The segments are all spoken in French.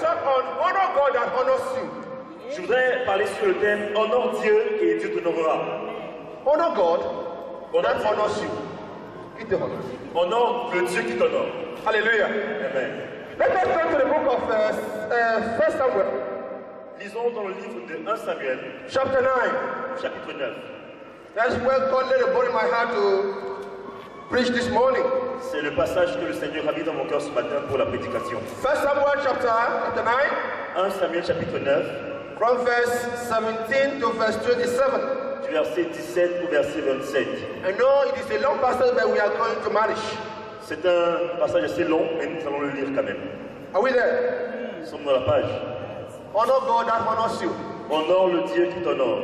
talk on honor God that honors you. Je voudrais parler sur le thème honore Dieu et Dieu t'honorera. Honor God that Honor honors you. Give the honor. Honore le Dieu qui t'honore. Hallelujah. Amen. Let us turn to the book of 1 Samuel, Lisons dans le livre de 1 Samuel, chapter 9. chapitre 9. That's where God laid a bone in my heart to preach this morning. C'est le passage que le Seigneur a mis dans mon cœur ce matin pour la prédication. 1 Samuel chapter 9, 1 Samuel chapitre 9, from verse 17 to verse 27. du verset 17 au verset 27. I know it is a long passage that we are going to manage. C'est un passage assez long, mais nous allons le lire quand même. Are we there? Nous sommes dans la page. Honor God that honors you. Honore le Dieu qui t'honore.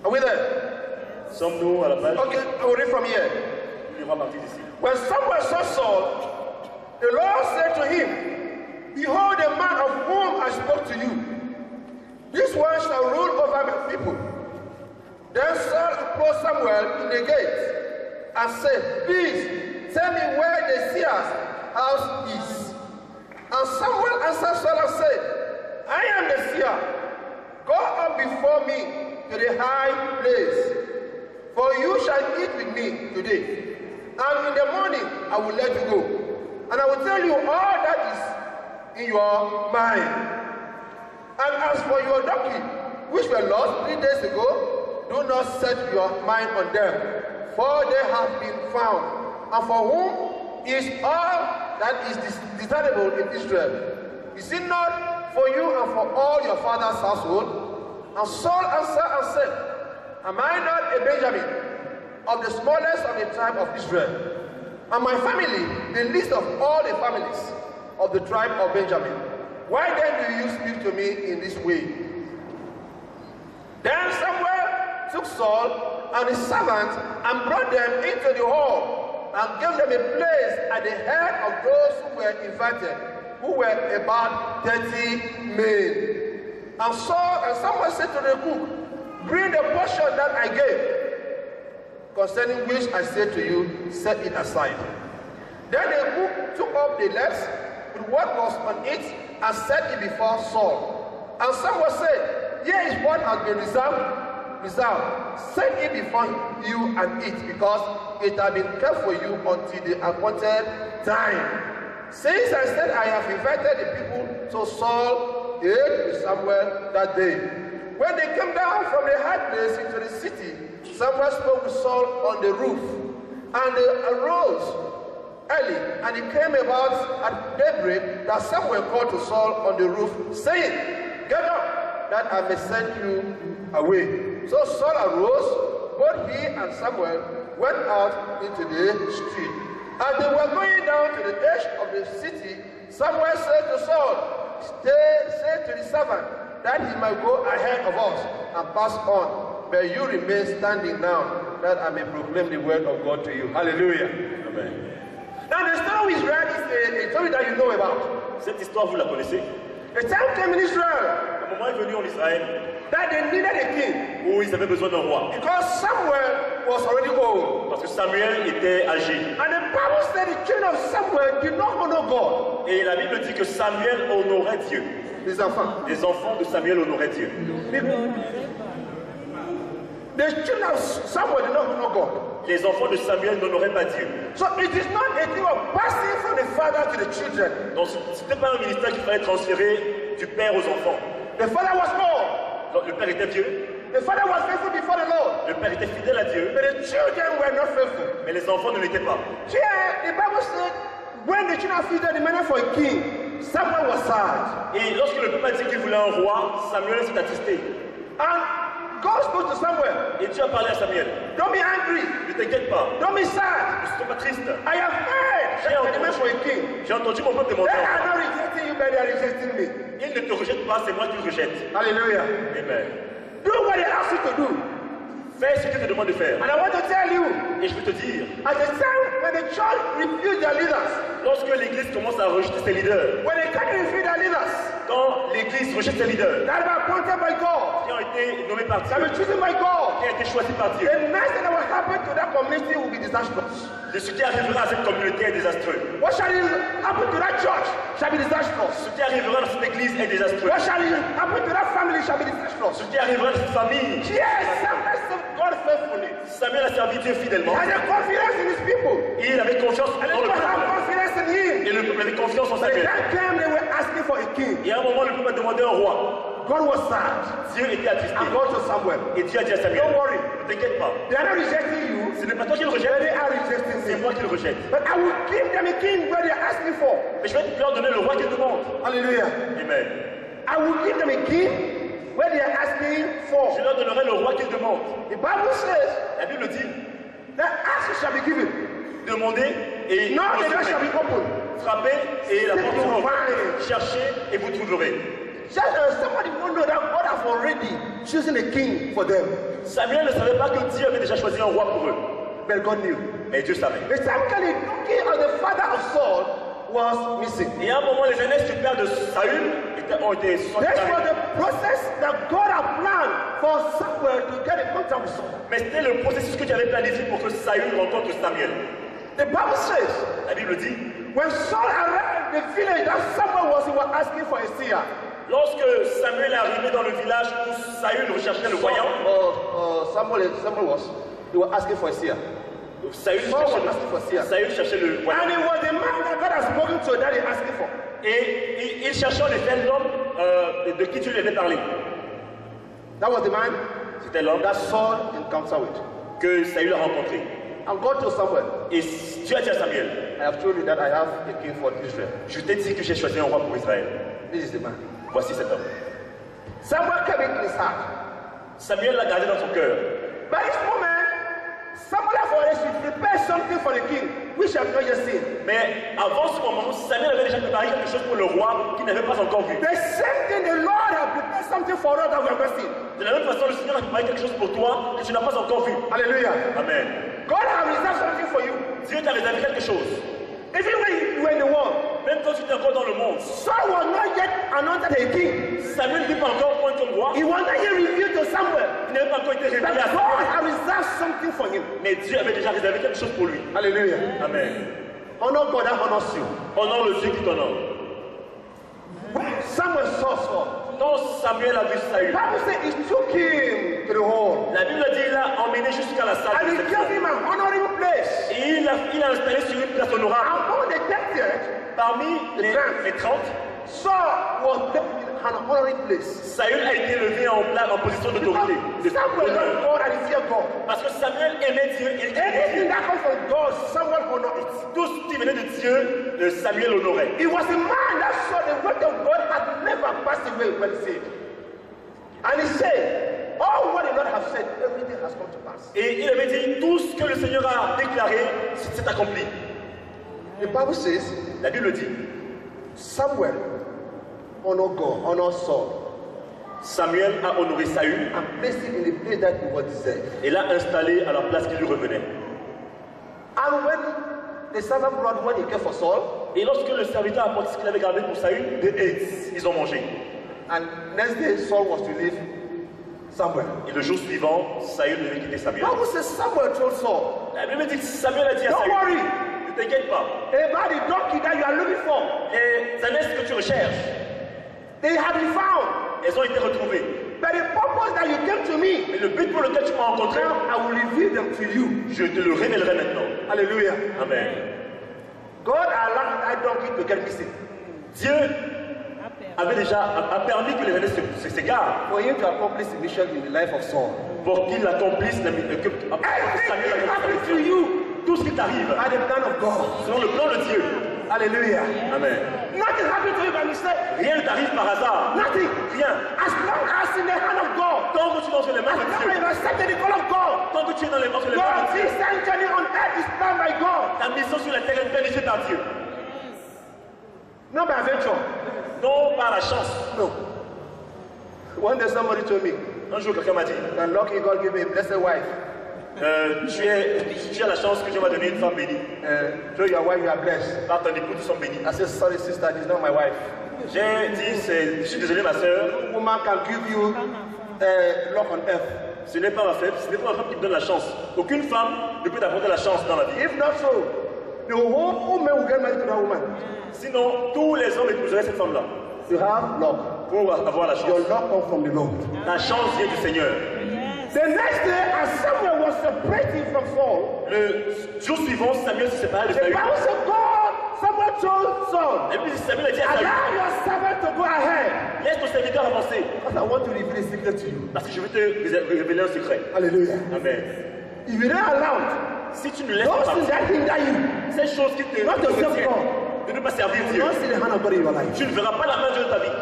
Are we there? Sommes-nous à la page? Okay, I will read from here. Nous lirons à partir d'ici. When Samuel saw Saul, the Lord said to him, Behold the man of whom I spoke to you. This one shall rule over my people. Then Saul approached Samuel in the gate and said, Please tell me where the seer's house is. And Samuel answered Saul and said, I am the seer. Go up before me to the high place, for you shall eat with me today. And in the morning I will let you go. And I will tell you all that is in your mind. And as for your donkey, which were lost 3 days ago, do not set your mind on them, for they have been found. And for whom is all that is desirable in Israel? Is it not for you and for all your father's household? And Saul answered and said, Am I not a Benjamin, of the smallest of the tribe of Israel? And my family, the least of all the families of the tribe of Benjamin. Why then do you speak to me in this way? Then Samuel took Saul and his servant and brought them into the hall and gave them a place at the head of those who were invited, who were about 30 men. And Samuel said to the cook, Bring the portion that I gave, concerning which I said to you, set it aside. Then the cook took up the legs with what was on it and set it before Saul. And Samuel said, Here is what has been reserved. Set it before you and eat, because it has been kept for you until the appointed time. Since I said I have invited the people, so Saul ate with Samuel that day. When they came down from the high place into the city, Samuel spoke with Saul on the roof. And they arose early, and it came about at daybreak that Samuel called to Saul on the roof, saying, Get up, that I may send you away. So Saul arose, both he and Samuel went out into the street. As they were going down to the edge of the city, Samuel said to Saul, Say to the servant that he might go ahead of us and pass on, but you remain standing now, that I may proclaim the word of God to you. Hallelujah. Amen. Now the story we read is a story that you know about. Cette histoire, vous la connaissez? A time came in Israel Un moment est venu en Israël that they needed a king, où ils avaient besoin d'un roi. because Samuel was already old. Parce que Samuel était âgé. And the Bible said the king of Samuel did not honor God. Et la Bible dit que Samuel honorait Dieu. Les enfants. Les enfants de Samuel honoraient Dieu. The children of Samuel did not honor God. Les enfants de Samuel n'honoraient pas Dieu. So it is not a thing of passing from the father to the children. Donc ce n'était pas un ministère qu'il fallait transférer du père aux enfants. The father was old. Donc, le père était vieux, The father was faithful before the Lord. le père était fidèle à Dieu, But the children were not faithful. mais les enfants ne l'étaient pas. Here, the Bible said, when the children fitted the manner for a king, Samuel was sad. Et lorsque le peuple a dit qu'il voulait un roi, Samuel s'est attristé. And God spoke to Samuel. Et Dieu a parlé à Samuel. Don't be angry. Ne t'inquiète pas, Don't be sad. ne sois pas triste. I have heard that you are the man for a king. J'ai entendu mon peuple They demander un are roi. not rejecting you, but they are rejecting me. Il ne te rejette pas, c'est moi qui le rejette. Hallelujah. Amen. Do what they ask you to do. Fais ce qu'il te demande de faire. And I want to tell you, Et je veux te dire, at the time when the church refused their leaders, lorsque l'église commence à rejeter ses leaders, when they can't refuse their leaders, quand quand l'Église rejette ses leaders, that are appointed by God, qui ont été nommés par that Dieu, are chosen by God, qui ont été choisis par Dieu, the next thing that will happen to that community will be disastrous. de ce qui arrivera à cette communauté est désastreux. What shall happen to that church shall be disastrous. Ce qui arrivera dans cette église est désastreux. What shall happen to that family shall be disastrous. Ce qui arrivera dans cette famille. Yes, Samuel served God faithfully. Samuel a servi Dieu fidèlement. He had a confidence in his people. Et il avait confiance And dans le they have peuple. confidence in him. Et le peuple avait confiance en By the Samuel. time came, they were asking for a king. Et à un moment, le peuple a demandé un roi. God was sad. Dieu était attristé. And God to Samuel. Et Dieu a dit à Samuel, Don't worry. ne t'inquiète pas. They are not rejecting you. Ce n'est pas toi qui le They rejettes, are rejecting c'est him. moi qui le rejette. But I will give them a king where they are asking for. Mais je vais leur donner le roi qu'ils demandent. Hallelujah. Amen. I will give them a king where they are asking for. Je leur donnerai le roi qu'ils demandent. The Bible says La Bible dit, that ask shall be given. demandez et No, the door shall be opened. frappez et la porte sera ouverte. Find. Cherchez et vous trouverez. Somebody won't know that God has already chosen a king for them. Samuel ne savait pas que Dieu avait déjà choisi un roi pour eux. But God knew. Mais Dieu savait. The time came, the donkey of the father of Saul was missing. Et à un moment, les aînés du père de Saül ont été sont This was arrêtés. the process that God had planned for Samuel to get in contact with Saul. Mais c'était le processus que Dieu avait planifié pour que Saül rencontre Samuel. The Bible says, La Bible dit, when Saul arrived in the village that Samuel was, he was asking for a seer. lorsque Samuel est arrivé dans le village où Saül recherchait le voyant, Samuel was, he was asking for a seer. Saül cherchait le voyant. And it was the man that God had spoken to that he asking for. Et il cherchait en effet l'homme de qui Dieu lui avait parlé. That was the man C'était l'homme that Saul encountered with. que Saül a rencontré. And God told Samuel, Et Dieu a dit à Samuel, I have told you that I have a king for Israel. je t'ai dit que j'ai choisi un roi pour Israël. This is the man. Voici cet homme. Samuel kept it in his heart. Samuel l'a gardé dans son cœur. By this moment, Samuel had already prepared something for the king, which I have not yet seen. Mais avant ce moment, Samuel avait déjà préparé quelque chose pour le roi qu'il n'avait pas encore vu. The same thing, the Lord has prepared something for us that we have not seen. De la même façon, le Seigneur a préparé quelque chose pour toi que tu n'as pas encore vu. Hallelujah. Amen. God has reserved something for you. Dieu t'a réservé quelque chose. Even when you were in the world, Même quand tu étais encore dans le monde, Saul was not yet anointed a king. Samuel n'était pas encore point comme roi. He was not yet revealed to Samuel. Il n'avait pas encore été But révélé à God Samuel. has reserved something for him. Mais Dieu avait déjà réservé quelque chose pour lui. Hallelujah. Amen. Honor God that honors you. Honore le Dieu qui t'honore. When Samuel saw Saul, Quand Samuel a vu the Saül, Bible says he took him to the hall la Bible dit qu'il l'a emmené jusqu'à la salle and de he réception. gave him an honorable place. Et il a installé sur une place honorable. Among the captives, Parmi les 30, Saul was kept in an honorary place. Saül a été levé en position d'autorité. Because Samuel loved God and he feared God. Parce que Samuel aimait Dieu et il craignait Anything Dieu. that comes from God, Samuel honored it. Tout ce qui venait de Dieu, Samuel honorait. He was a man that saw the word of God had never passed away when he said. And he said, all what the Lord has said, everything has come to pass. Et il avait dit, tout ce que le Seigneur a déclaré, c'est accompli. The Bible says, La Bible dit, Samuel honored God, honored Saul, Samuel a honoré Saül and placed him in the place that he was deserved. et l'a installé à la place qui lui revenait. And when the servant brought what he came for Saul, Et lorsque le serviteur a apporté ce qu'il avait gardé pour Saül, they ate. ils ont mangé. And next day Saul was to leave Samuel. Et le jour suivant, Saül devait quitter Samuel. Bible says Samuel told Saul, La Bible dit, Samuel a dit à don't Saül, worry ne t'inquiète pas, about the donkey that you are looking for. les ânesses que tu recherches, They have been found. elles ont été retrouvées. But the purpose that you came to me, Mais le but pour lequel tu m'as rencontré, now I will reveal them to you. je te le révélerai maintenant. Hallelujah. Amen. God allowed that donkey to get missing. Dieu avait déjà a permis que les ânesses s'égarent For him to accomplish the mission in the life of Saul. pour qu'il accomplisse Samuel Everything accomplisse happened to you tout ce qui t'arrive by the plan of God. selon le plan de Dieu. Hallelujah. Amen. Nothing happened to you by mistake. Rien ne t'arrive par hasard. Nothing. Rien. As long as in the hand of God. Tant que tu es dans les mains As de long as Dieu, you accepted the call of God. tant que tu es dans les mains de Your Dieu, Christian journey on earth is planned by God. ta mission sur la terre est planifiée par Dieu. Not by adventure. Non par la chance. No. One day somebody told me, Un jour, quelqu'un m'a dit, that lucky God gave me a blessed wife. tu as la chance que Dieu m'a donné une femme bénie. Through your wife you are blessed. Par ton époux, nous sommes bénis. I said, sorry sister, this is not my wife. J'ai dit, je suis désolé ma soeur, Woman can give you luck on earth. ce n'est pas ma femme, ce n'est pas ma femme qui me donne la chance. Aucune femme ne peut t'apporter la chance dans la vie. If not so, the whole man will get married to that woman. Sinon, tous les hommes épouseraient cette femme-là You have luck. pour avoir la Your chance. luck comes from the Lord. La chance vient du Seigneur. The next day, as Samuel was separating from Saul, Le jour suivant, Samuel se séparait de the Saül. Bible said, Samuel told Saul, Et puis Samuel a dit à Saül, allow your servant to go ahead, laisse ton serviteur avancer, because I want to reveal a secret to you. parce que je veux te révéler un secret. Hallelujah. Amen. If you don't allow Si tu ne laisses those pas things that hinder you, ces choses qui te Not to serve retiennent God. de ne pas servir you Dieu, will not see the hand of God in your life. tu ne verras pas la main de Dieu dans ta vie.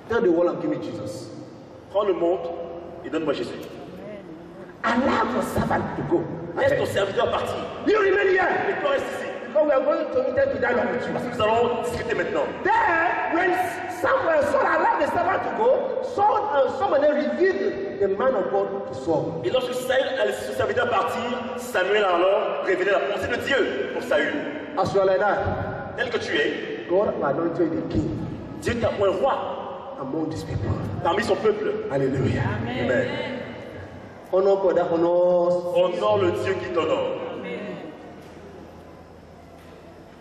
Tell the world and give me Jesus. Prends le monde et donne-moi Jésus. Allow your servant to go. Laisse ton serviteur partir. You remain here. Et toi reste ici. Because we are going to intend to dialogue with you. Parce que nous allons discuter maintenant. Then, when Saul allowed the servant to go, someone revealed the man of God to Saul. Et lorsque Saül a laissé son serviteur partir, Samuel a alors révélé la pensée de Dieu pour Saül. As you are like that, Tel que tu es, God will anoint you the king Dieu t'a point roi among these people. parmi son peuple. Hallelujah. Amen. Honor God that honors. Honore le Dieu qui t'honore.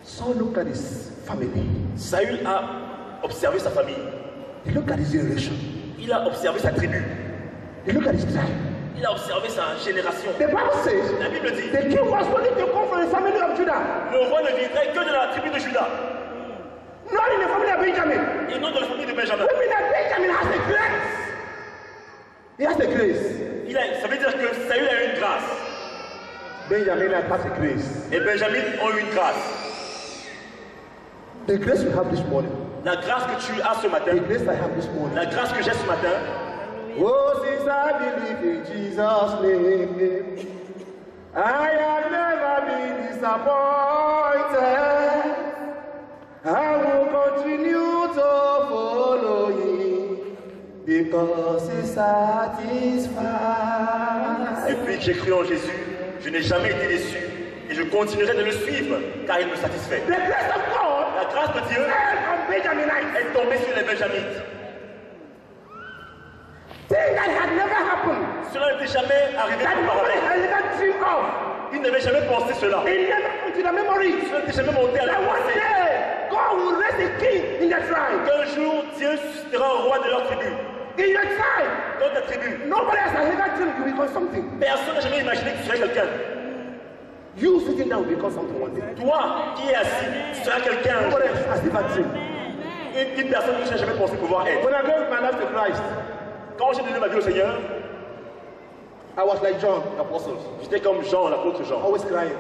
Saul looked at his family. Saül a observé sa famille. He looked at his generation. Il a observé sa tribu. He looked at his tribe. Il a observé sa génération. The Bible says La Bible dit, the king was going to come from the family of Judah, le roi ne viendrait que de la tribu de Juda not in the family of Benjamin. et non de la famille de Benjamin. Which means that Benjamin has a grace. He has a grace. Ça veut dire que Saül a eu une grâce Benjamin has a grace. et Benjamin a eu une grâce. The grace you have this morning. La grâce que tu as ce The matin, grace I have this morning. la grâce que j'ai ce matin, Oh, since I believe in Jesus' name, I have never been disappointed. I will continue to follow Him because He satisfies. depuis que j'ai cru en Jésus, je n'ai jamais été déçu et je continuerai de le suivre car il me satisfait. The grace of God La grâce de Dieu fell on Benjaminites. est tombée sur les Benjamites. Thing that had never happened. Cela n'était jamais arrivé That nobody auparavant. had ever dreamed of. Ils n'avaient jamais pensé cela. It never come to the memory. Cela n'était jamais monté à la That one pensée. day, God will raise a king in the tribe. Qu'un jour, Dieu suscitera un roi de leur tribu. In your tribe, Dans ta tribu, nobody else has ever dreamed you become something. personne n'a jamais imaginé que tu serais quelqu'un. You sitting down will become something one day. Toi qui es assis, tu seras quelqu'un. un jour. Nobody else has ever dreamed. Une personne que tu n'as jamais pensé pouvoir être. When I gave my life to Christ, Quand j'ai donné ma vie au Seigneur, I was like John, the apostle, j'étais comme Jean, l'apôtre Jean. always crying,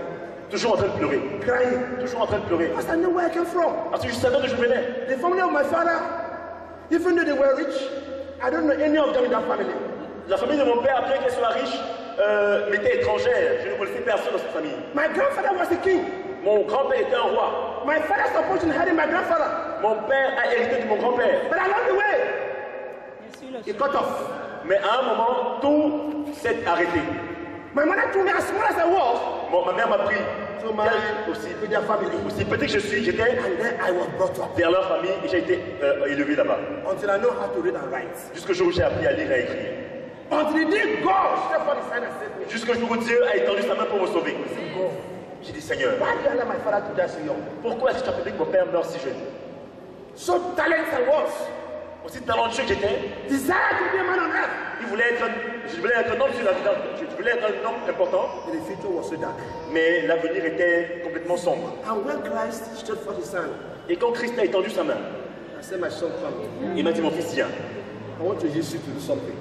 Toujours en train de pleurer. crying. Toujours en train de pleurer. Because I knew where I came from. Parce que je savais d'où je venais. The family of my father, even though they were rich, I don't know any of them in that family. La famille de mon père, bien qu'elle soit riche, m'était étrangère. Je ne connaissais personne dans cette famille. My grandfather was a king. Mon grand-père était un roi. My father's supposed to inherit my grandfather. Mon père a hérité de mon grand-père. But along the way, he cut off. Mais à un moment, tout s'est arrêté. My mother told me, as small as I was, Ma mère m'a pris to marry aussi, with their family. aussi petit que j'étais And then I was brought up vers leur famille et j'ai été élevé là-bas. until I know how to read and write. Jusqu'au jour où j'ai appris à lire et à écrire. Until the day God stepped forth his hand and saved me. Jusqu'au jour où Dieu a étendu sa main pour me sauver. God, J'ai dit, Seigneur, why did you allow my father to die so young? pourquoi est-ce que tu as permis que mon père meure si jeune? So talented I was, Aussi talentueux que j'étais, desired to be a man on earth. je voulais être un homme sur la terre, je voulais être un homme important, But the future was so dark. mais l'avenir était complètement sombre. And when Christ stretched forth his hand, Et quand Christ a étendu sa main, I said, my son, come. il m'a dit, mon fils, viens. I want to use you to do something.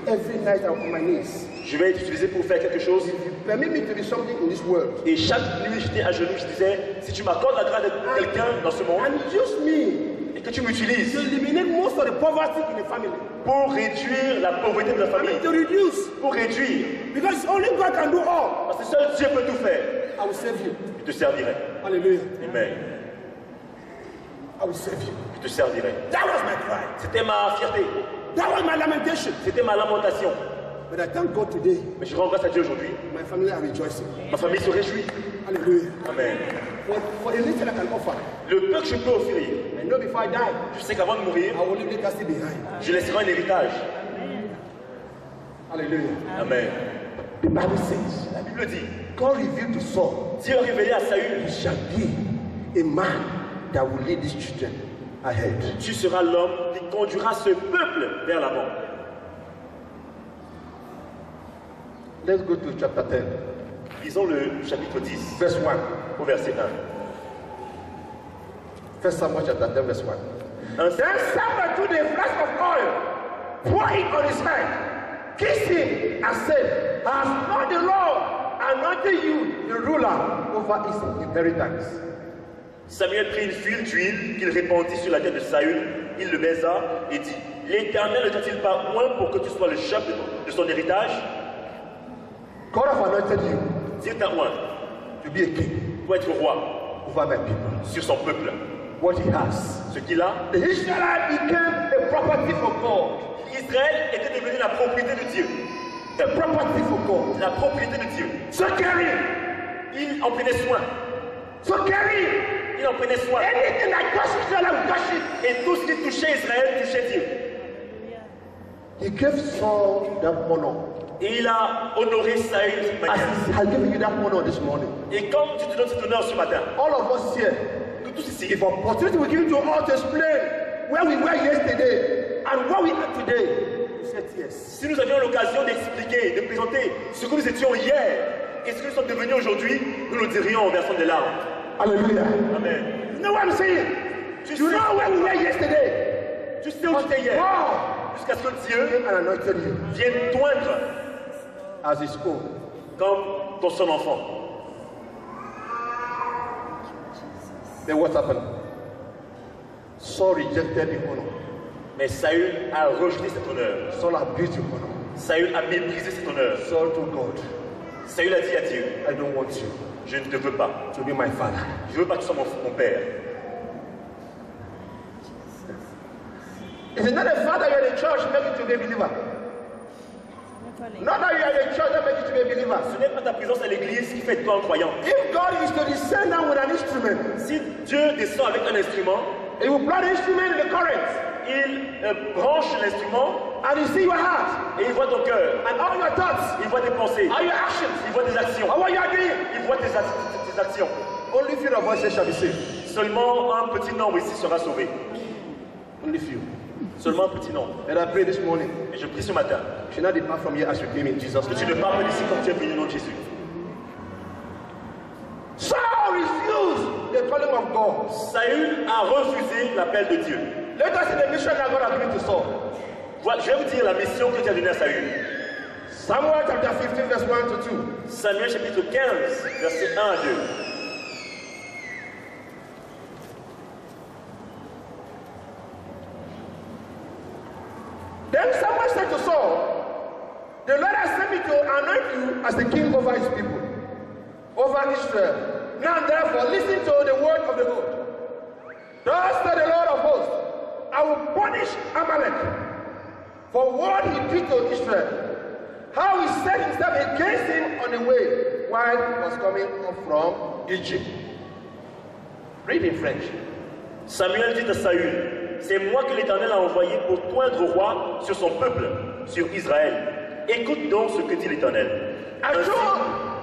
Every night I'm on my knees. Je vais t'utiliser pour faire quelque chose. If you permit me to be something in this world, Et chaque nuit, j'étais à genoux, je disais, si tu m'accordes la grâce d'être quelqu'un dans ce monde, and use me et que tu m'utilises to eliminate most of the poverty in the family. pour réduire la pauvreté de la I famille, mean, to reduce. pour réduire, Because only God can do all. parce que seul Dieu peut tout faire, I will save you. je te servirai. Hallelujah. Amen. I will save you. Je te servirai. That was my cry. C'était ma fierté, That was my lamentation. c'était ma lamentation. But I thank God today. Mais je rends grâce à Dieu aujourd'hui. My family are rejoicing. Ma famille se réjouit. Hallelujah. Amen. For the little I can offer, Le peu que je peux offrir, I know before I die, je sais qu'avant de mourir, I will leave legacy behind. je laisserai un héritage. Hallelujah. Amen. The Bible says, La Bible dit, God revealed to Saul, Dieu a révélé à Saül, he shall be a man that will lead these children ahead. tu seras l'homme qui conduira ce peuple vers l'avant. Let's go to chapter 10, Lisons le chapitre 10, verse 1. au verset 1. First Samuel chapter 10, verse 1. Un Then Samuel took a flask of oil, poured it on his head, kissed him, and said, has not the Lord anointed you the ruler over his inheritance? Samuel prit une fiole d'huile qu'il répandit sur la tête de Saül, il le baisa et dit, l'Éternel ne t'a-t-il pas oint pour que tu sois le chef de son héritage? God have anointed you Dieu t'a oint to be a king pour être roi over my people. sur son peuple. What he has. Ce qu'il a, The Israelites became a property for God. Israël était devenu la propriété de Dieu. A property for God. La propriété de Dieu. So carry. Il en prenait soin. So carry. Il en prenait soin. Anything that touches Israel will touch it. Et tout ce qui touchait Israël touchait Dieu. He gave Saul that honor. Et il a honoré Saül de cette As manière. he has given you that honor this morning. Et comme tu te donnes cet honneur ce matin, All of us here, nous tous ici, if opportunity will give you to all to explain where we were yesterday and where we are today, you said yes. si nous avions l'occasion d'expliquer, de présenter ce que nous étions hier et ce que nous sommes devenus aujourd'hui, nous le dirions en versant des larmes. Hallelujah. Amen. You know what I'm saying? You know where we were yesterday? Tu sais où tu étais hier, God jusqu'à ce que Dieu came and anointed you vienne t'oindre as his own. comme ton seul enfant. Then what happened? Saul rejected the honor. Mais Saül a rejeté cet honneur. Saul abused the honor. Saül a méprisé cet honneur. Saul told God, Saül a dit à Dieu, I don't want you je ne te veux pas. to be my father. Je veux pas que tu sois mon père. It is not a father you're in the church make you to be a believer. Not that you are in the church that make you to be a believer. Ce n'est pas ta présence à l'église qui fait de toi un croyant. If God is to descend down with an instrument, Si Dieu descend avec un instrument, He will plug the instrument in the current il branche l'instrument and He see your heart et il voit ton cœur. and all your thoughts, Il voit tes pensées. all your actions, Il voit tes actions. and what you are doing. Il voit tes actions. Only few of us shall be saved. Seulement un petit nombre ici sera sauvé. Only few. Seulement un petit nombre. And I pray this morning, Et je prie ce matin you should not depart from here as you came in Jesus' que tu name. ne parles d'ici comme tu es venu au nom de Jésus. Saul refused the calling of God. Saül a refusé l'appel de Dieu. Let us see the mission that God has given to Saul. Voilà, je vais vous dire la mission que Dieu a donnée à Saül. Samuel chapter 15, verse 1 to 2. Samuel chapitre 15, versets 1 à 2. Then Samuel said to Saul, the Lord has sent me to anoint you as the king over his people, over Israel. Now therefore listen to the word of the Lord. Thus said the Lord of hosts, I will punish Amalek for what he did to Israel, how he set himself against him on the way while he was coming up from Egypt. Read in French. Samuel dit à Saül, c'est moi que l'Éternel a envoyé pour t'oindre roi sur son peuple, sur Israël. Écoute donc ce que dit l'Éternel. Ainsi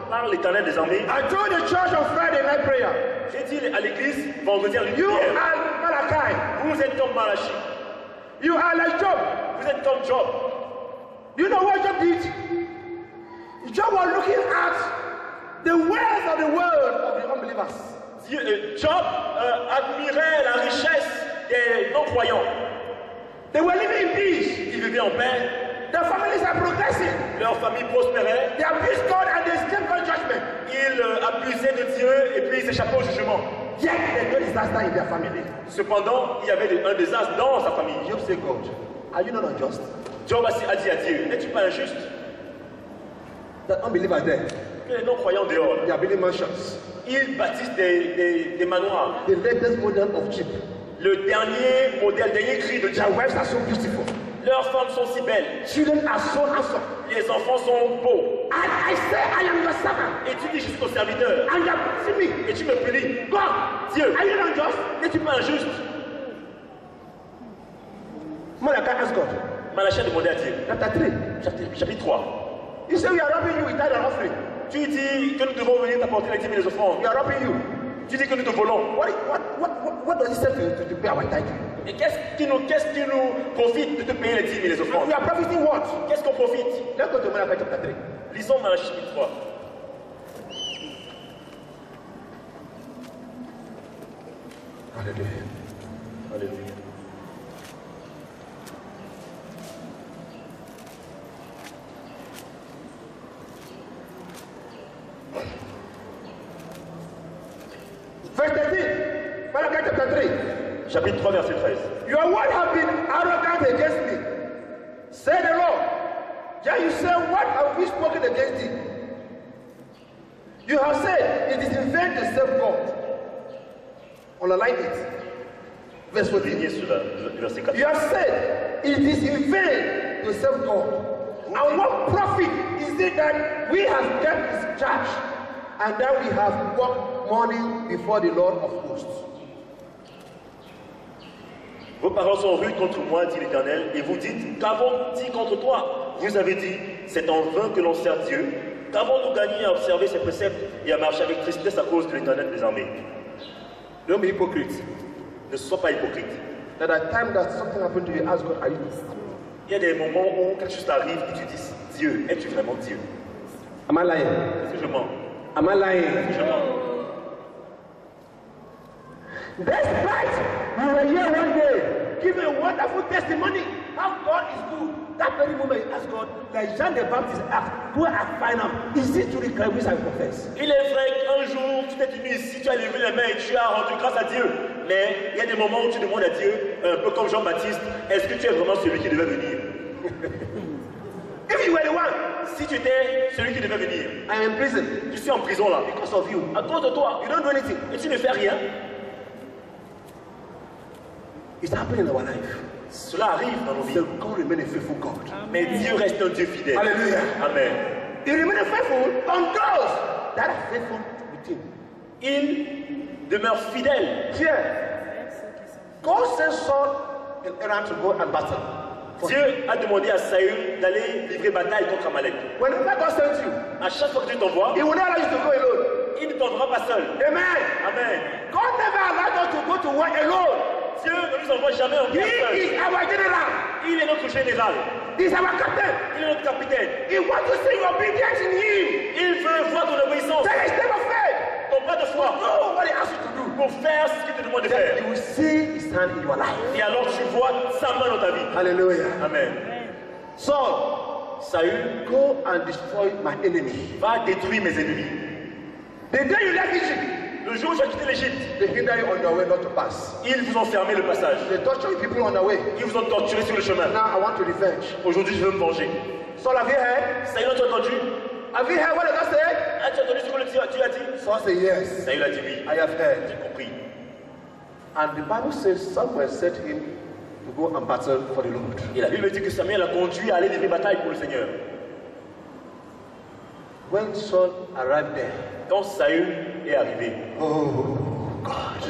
parle l'Éternel des armées. I told the church on Friday night prayer, J'ai dit à l'église vendredi à you l'unité, are Malachi, vous êtes comme Malachi, you are like Job. vous êtes comme Job. Do you know what Job did? Job was looking at the wealth of the world of the unbelievers. Job admirait la richesse des non-croyants. They were living in peace. Ils vivaient en paix, Their families are progressing. leur famille prospérait, They abused God and they escaped God's judgment. ils abusaient de Dieu et puis ils échappaient au jugement. Yet there's no disaster in their family. Cependant, il y avait un désastre dans sa famille. Job said, God, are you not unjust? Job a dit à Dieu, n'es-tu pas injuste The unbelievers there, que les non-croyants dehors, they are building mansions. ils bâtissent des manoirs. The latest model of Jeep. Le dernier modèle, dernier cri de Their Job. wives are so beautiful. Leurs femmes sont si belles. Children are so handsome. Les enfants sont beaux. And I say, I am your servant. Et tu dis, je suis ton serviteur. And you are punishing me. Et tu me punis. God, Dieu, are you not just? n'es-tu pas injuste? Malachi asked God. Malachie a demandé à Dieu. Chapter 3. Chapitre 3. He said, we are robbing you with tithe and offering. Tu dis que nous devons venir t'apporter les dîmes et les offrandes. We are robbing you. Tu dis que nous te volons. What does he say to pay our tithe? Et qu'est-ce qui nous profite de te payer les dîmes et les offrandes? We are profiting what? Qu'est-ce qu'on profite? Let's go to Malachi chapter 3. Lisons Malachie chapitre 3. Hallelujah. Alléluia. Verse 13. Malachi chapter 3. Chapitre 3, verset 13. Your word have been arrogant against me, said the Lord. Then you say, what have we spoken against thee? You have said, it is in vain to serve God. Underline it. Verse 14. Soulignez cela, le verset 14. You have said, it is in vain to serve God. And what profit is it that we have kept his charge, and that we have walked morning before the Lord of hosts? Vos paroles sont rudes contre moi, dit l'Éternel, et vous dites, qu'avons dit contre toi? Vous avez dit, c'est en vain que l'on sert Dieu. Qu'avons-nous gagné à observer ses préceptes et à marcher avec tristesse à cause de l'Éternel des armées? Don't be hypocrite. Ne sois pas hypocrite. That at time that something happened to you, ask God, are you this? Il y a des moments où quelque chose t'arrive et tu dis, Dieu, es-tu vraiment Dieu? Am I lying? Est-ce que je mens? Am I lying? Je mens. Despite you were here one day, give a wonderful testimony how God is good. That very moment you ask God, like John the Baptist asked, go and find out, is it to the Christ which I confess? Il est vrai qu'un jour, tu t'es tenu ici, tu as levé les mains et tu as rendu grâce à Dieu. Mais il y a des moments où tu demandes à Dieu, un peu comme Jean-Baptiste, est-ce que tu es vraiment celui qui devait venir? If you were the one, Si tu étais celui qui devait venir, I am in prison je suis en prison là, because of you. à cause de toi, You don't do anything. et tu ne fais rien. It's happening in our life. Cela arrive dans nos vies. So God remain a faithful God. Mais Dieu reste un Dieu fidèle. Hallelujah. Amen. He remain faithful on those that are faithful with him. Il demeure fidèle. Here, God sent Saul in errand to go and battle. Dieu a demandé à Saül d'aller livrer bataille contre Amalek. Whenever God sends you, À chaque fois que Dieu t'envoie, He will not allow you to go alone. il ne t'enverra pas seul. Amen. Amen. God never allowed us to go to war alone. Dieu ne nous envoie jamais en He guerre seul. is our general. Il est notre général. He is our captain. Il est notre capitaine. He wants to see your obedience in Him. Il veut voir ton obéissance, That is step of faith. ton pas de foi, Do what He asks you to do. pour faire ce qu'il te demande de Then faire. you will see His hand in your life. Et alors tu vois sa main dans ta vie. Hallelujah. Amen. Saul, Saül go and destroy my enemy. va détruire mes ennemis. The day you left Egypt, Le jour où tu as quitté l'Égypte, they hinder you on your way not to pass. ils vous ont fermé le passage. They torture people on the way. Ils vous ont torturé sur le chemin. Now I want to revenge. Aujourd'hui, je veux me venger. Saul, have you heard? Saül, tu as entendu? Have you heard what the God said? As-tu entendu ce que Dieu a dit? Saul said, yes, Saül a dit oui. I have heard. J'ai compris. And the Bible says Samuel sent him to go and battle for the Lord. Et la Bible dit que Samuel a conduit à aller livrer bataille pour le Seigneur. When Saul arrived there, Quand Saül est arrivé, oh God,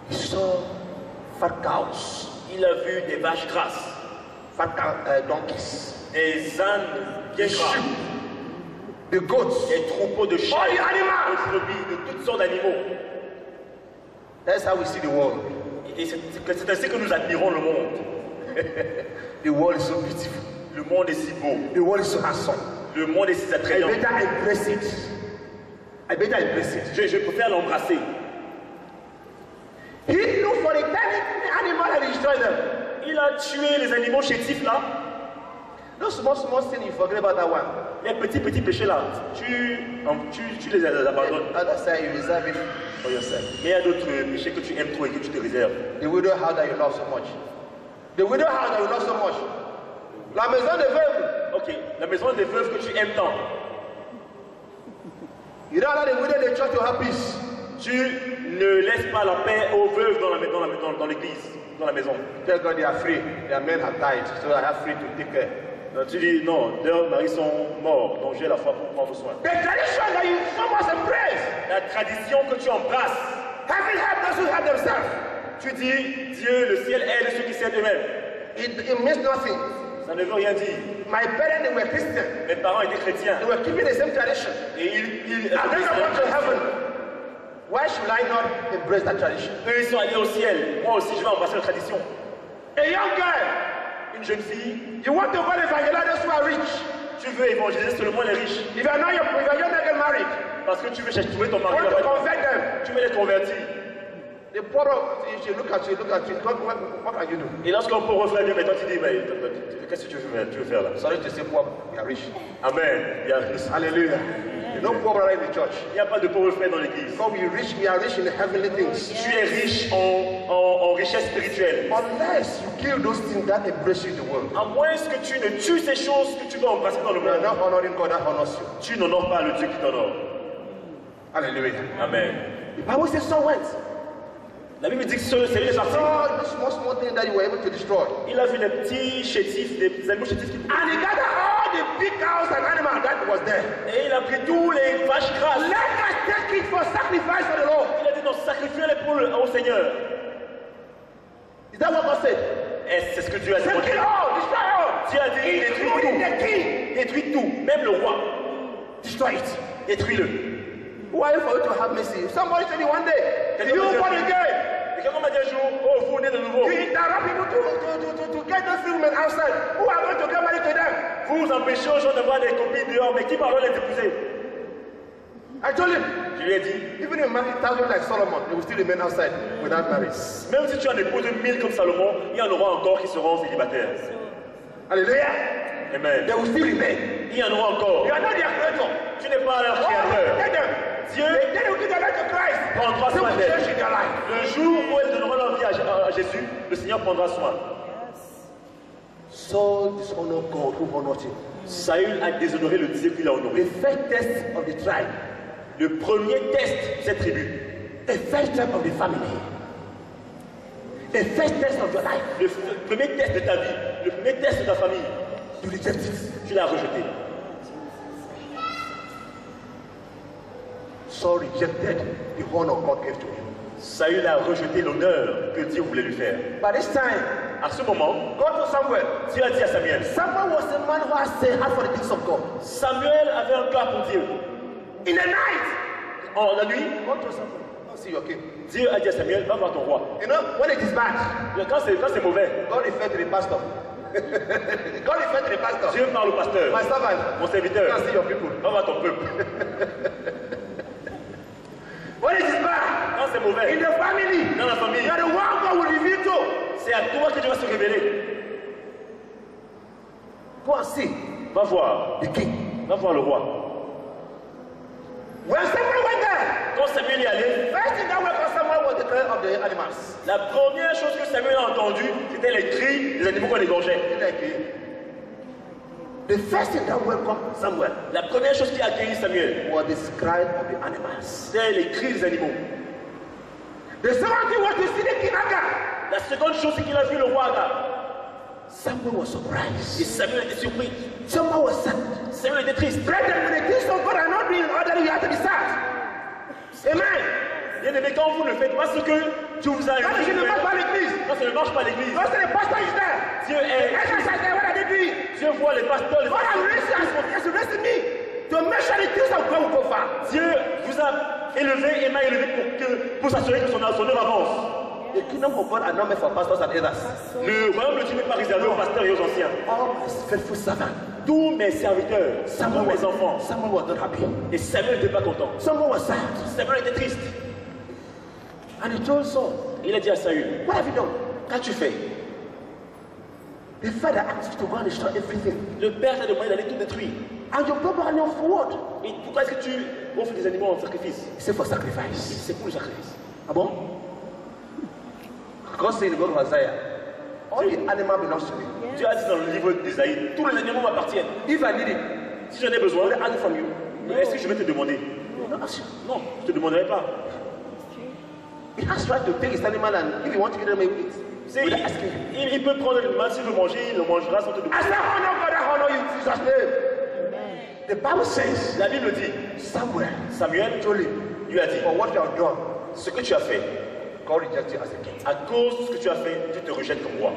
he saw fat cows, il a vu des vaches grasses, donkeys, des ânes bien gras, the goats, des troupeaux de chiens, all the de animals. brebis, de toutes sortes d'animaux. That's how we see the world. Et c'est ainsi que nous admirons le monde. The world is so beautiful. Le monde est si beau. The world is so handsome. Le monde est si I attrayant. better embrace it. I better embrace it. Je préfère l'embrasser. He looked for the tiny animal and destroyed them. Il a tué les animaux chétifs là. Those small things, you forget about that one. Les petits péchés là, tu les abandonnes. Other side, you reserve it for yourself. Mais il y a d'autres péchés que tu aimes trop et que tu te réserves. The widow house that you love so much. The widow house that you love so much. La maison des veuves. Ok, la maison des veuves que tu aimes tant. You don't allow the widow in the church to have peace. Tu ne laisses pas la paix aux veuves dans l'église. dans la maison. Tell God they are free. Their men have died, so I have free to take care. Tu dis non, leurs maris sont morts, donc j'ai la foi pour prendre soin. The tradition that you so much embrace, La tradition que tu embrasses, heaven help those who help themselves. tu dis Dieu, le ciel aide ceux qui s'aident eux-mêmes. It means nothing. Ça ne veut rien dire. My parents, they were Christian. Mes parents étaient chrétiens They were keeping the same tradition. et ils And then I went to heaven. Why should I not embrace that tradition? eux ils sont allés au ciel. Moi aussi je vais embrasser la tradition. A young girl, Une jeune fille, you want to go and evangelize those who are rich. tu veux évangéliser seulement les riches If you are not get married, parce que tu veux trouver ton you mari want to là-bas. convert them. Tu veux les convertir. The poor, you look at you. What can you do? Et lorsqu'un pauvre frère vient, mais toi tu dis, mais qu'est-ce que tu veux faire là? Sorry to say poor, we are rich. Amen. Hallelujah. No poor brother in the church. Il n'y a pas de pauvre frère dans l'église. Because we are rich in the heavenly things. Tu es riche en richesse spirituelle. Unless you kill those things that embrace you in the world. À moins que tu ne tues ces choses que tu veux embrasser dans le You are monde, not honoring God that honors you. tu n'honores pas le Dieu qui t'honore. Hallelujah. Amen. The Bible says so went. La Bible dit que c'est lui est parti. All those small things that you were able to destroy. Il a vu des petits chétifs, des animaux chétifs qui... And he gathered all the big cows and animals that was there. Et il a pris tous les vaches grasses. Let us take it for sacrifice for the Lord. Il a dit non, sacrifiez-les au Seigneur. Is that what God said? Et c'est ce que Dieu a dit. Take it all, destroy all. Dieu a dit détruis Including tout. the king. Détruis tout, même le roi. Destroy it. Détruis-le. Why for you to have mercy? Somebody said it one day. You born again. Et quelqu'un m'a dit un jour, oh, vous venez de nouveau. You interrupt people to get those women outside who are going to get married to them. Vous empêchez aux gens d'avoir des copines dehors, mais qui parle les épouser? I told him, Je lui ai dit, even if man is like Solomon, they will still remain outside without marriage. même si tu as une épouse de 1000 comme Salomon, il y en aura encore qui seront célibataires. Hallelujah. Amen. They will still remain. Il y en aura encore. You are not their creator. Tu n'es pas leur Oh, créateur. let them. Dieu They will give their life to Christ. prendra They soin will d'elle. change their life. Le jour où elles donneront leur vie à Jésus, le Seigneur prendra soin. Saul dishonored God who honored him. Saül a déshonoré le Dieu qu'il a honoré. The first test of the tribe. Le premier test de cette tribu. The first test of the family. The first test of your life. Le premier test de ta vie. Le premier test de ta famille. You reject it. Tu l'as rejeté. Saul rejected the honor God gave to him. Saül a rejeté l'honneur que Dieu voulait lui faire. By this time, À ce moment, God to Samuel. Dieu a dit à Samuel. Samuel was a man who has a heart for the things of God. Samuel avait un cœur pour Dieu. In the night, En la nuit, God to Samuel. Go see your king. Dieu a dit à Samuel, va voir ton roi. You know, when it is bad, Quand c'est mauvais, God referred to the pastor. God referred to the pastor. Dieu parle au pasteur. My servant, Mon serviteur, go see your people. va voir ton peuple. When it is bad, Quand c'est in mauvais, the family, dans la famille, you are the one God will reveal to. c'est à toi que Dieu va se révéler. Go and see Va voir, the king. va voir le roi. When Samuel went there, Quand Samuel est allé, first thing that went for Samuel was the cry of the animals. la première chose que Samuel a entendue, c'était les cris des animaux qu'on égorgeait. The first thing that welcomed Samuel La première chose qui a accueilli Samuel, was the cry of the animals. c'était les cris des animaux. The second thing was to see the king Agag. La seconde chose, c'est qu'il a vu le roi Agag. Samuel was Et surprised. Samuel était surpris. Samuel was sad. Samuel était triste. Brethren, when the things of God are not being in order, you have to be sad. Amen. Bien aimé, quand vous ne faites pas ce que tu vous as Quand je ne marche pas à l'église, quand ça ne marche pas à l'église, quand the pastor is there, Dieu the est. exercise there, what are they doing? Dieu voit les pasteurs, les God has raised me to make sure the things of God will go far. Dieu vous a élevé et m'a élevé pour s'assurer que son œuvre avance. The kingdom of God are not meant for pastors and others. Le royaume de Dieu n'est pas réservé aux pasteurs et aux anciens. All my faithful servants. Tous mes serviteurs, tous mes enfants. Samuel was not happy. Et Samuel n'était pas content. Samuel was sad. Samuel était triste. And he told Saul, Il a dit à Saül, what have you done? qu'as-tu fait? The father asked you to go and destroy everything. Le père t'a demandé d'aller tout détruire. And your people are not forward. Et pourquoi est-ce que tu offres des animaux en sacrifice? He said for sacrifice. C'est pour le sacrifice. Ah bon? God said in the book of Isaiah, all the animal belongs to me. Dieu a dit dans le livre d'Isaïe, tous les animaux m'appartiennent. If I need it, Si j'en ai besoin, will I ask it from you? mais est-ce que je vais te demander? No, ask you. Non, je ne te demanderai pas. He has right to take his animal and if you want to eat them, he will eat. Il peut prendre l'animal, s'il veut manger, il le mangera sans te demander. I say, honor God, I honor you in Jesus' name. The Bible says, La Bible dit, Samuel told him, lui a dit, for what you have done, ce que tu as fait, God rejects you as a king. à cause de ce que tu as fait, Dieu te rejette comme roi.